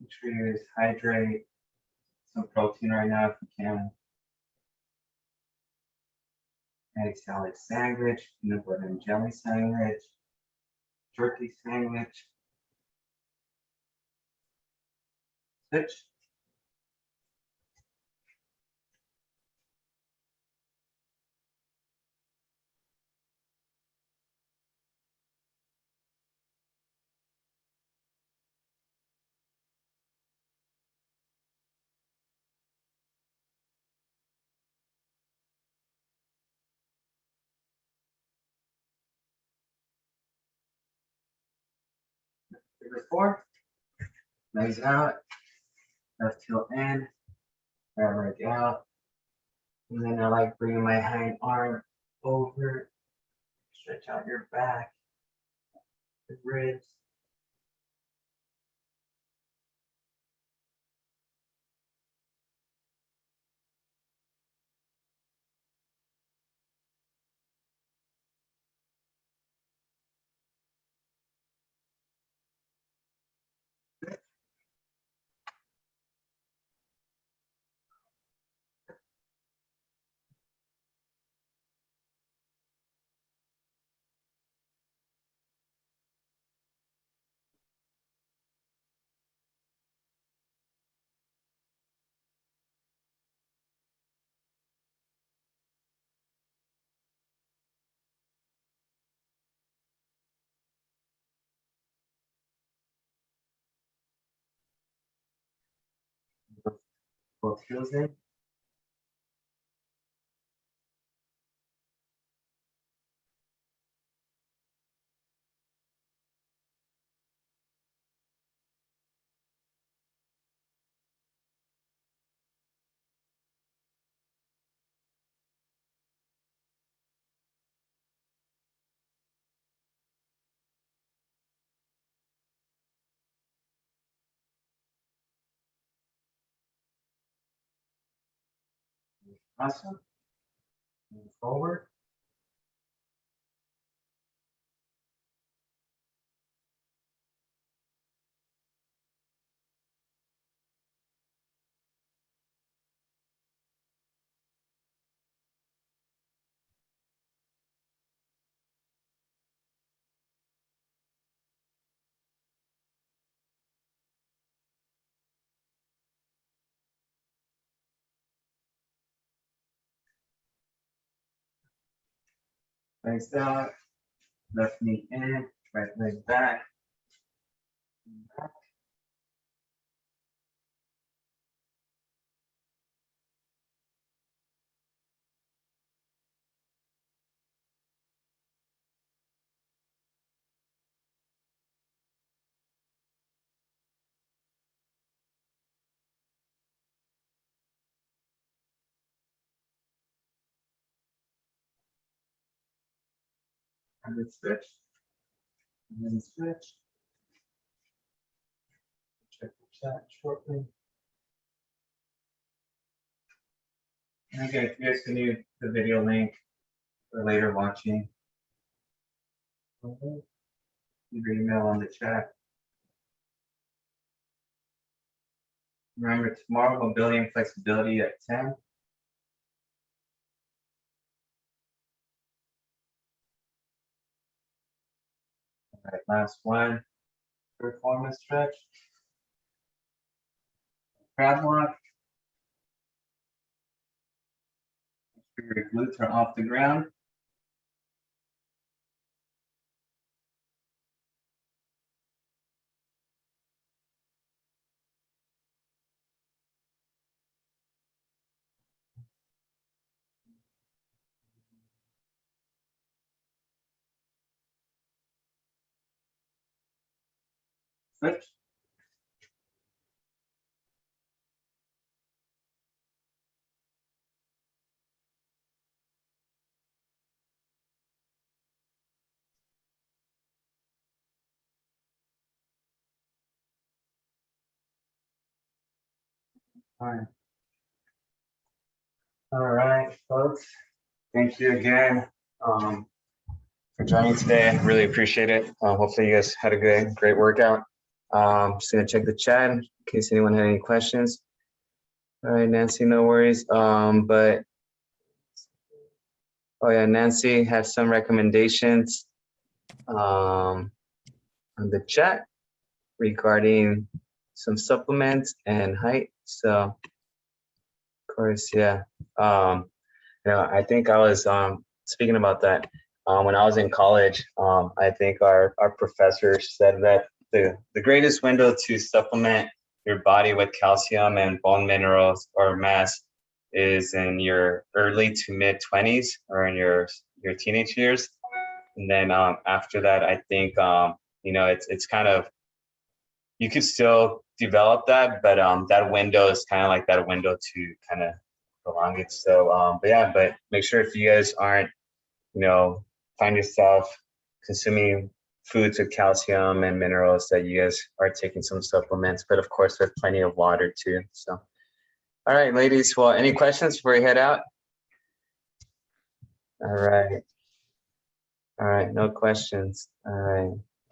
C: Make sure you hydrate some protein right now if you can. Egg salad sandwich, peanut butter and jelly sandwich, turkey sandwich. Switch. Figure 4. Legs out. Left heel in. Right leg out. And then I like bringing my hind arm over. Stretch out your back. The ribs. Both heels in. Awesome. Move forward. Legs out. Left knee in. Right leg back. Back. And then switch. And then switch. Check the chat shortly. And again, if you guys can need the video link for later watching, leave your email on the chat. Remember, tomorrow mobility and flexibility at 10. All right, last one. Performance stretch. Crab walk. Make sure your glutes are off the ground. Switch. All right, folks. Thank you again for joining today. I really appreciate it. Hopefully you guys had a great workout. Just gonna check the chat in case anyone had any questions. All right, Nancy, no worries. But oh yeah, Nancy had some recommendations on the chat regarding some supplements and height. So of course, yeah. I think I was speaking about that when I was in college. I think our professor said that the greatest window to supplement your body with calcium and bone minerals or mass is in your early to mid 20s or in your teenage years. And then after that, I think it's kind of, you could still develop that, but that window is kind of like that window to kind of prolong it. So but make sure if you guys aren't, find yourself consuming foods with calcium and minerals, that you guys are taking some supplements, but of course with plenty of water too. So all right, ladies, well, any questions before we head out? All right, no questions. All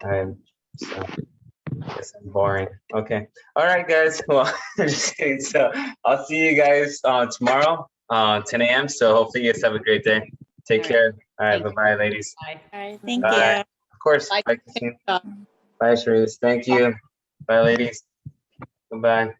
C: right, so I guess I'm boring. Okay. All right, guys. Well, I'm just kidding. So I'll see you guys tomorrow, 10 a.m. So hopefully you guys have a great day. Take care. All right. Bye-bye, ladies.
D: Bye.
E: Thank
C: Bye.
E: you.
C: Of course.
D: Bye.
C: Bye, Christine. Bye, Sharice. Thank you. Bye, ladies. Goodbye.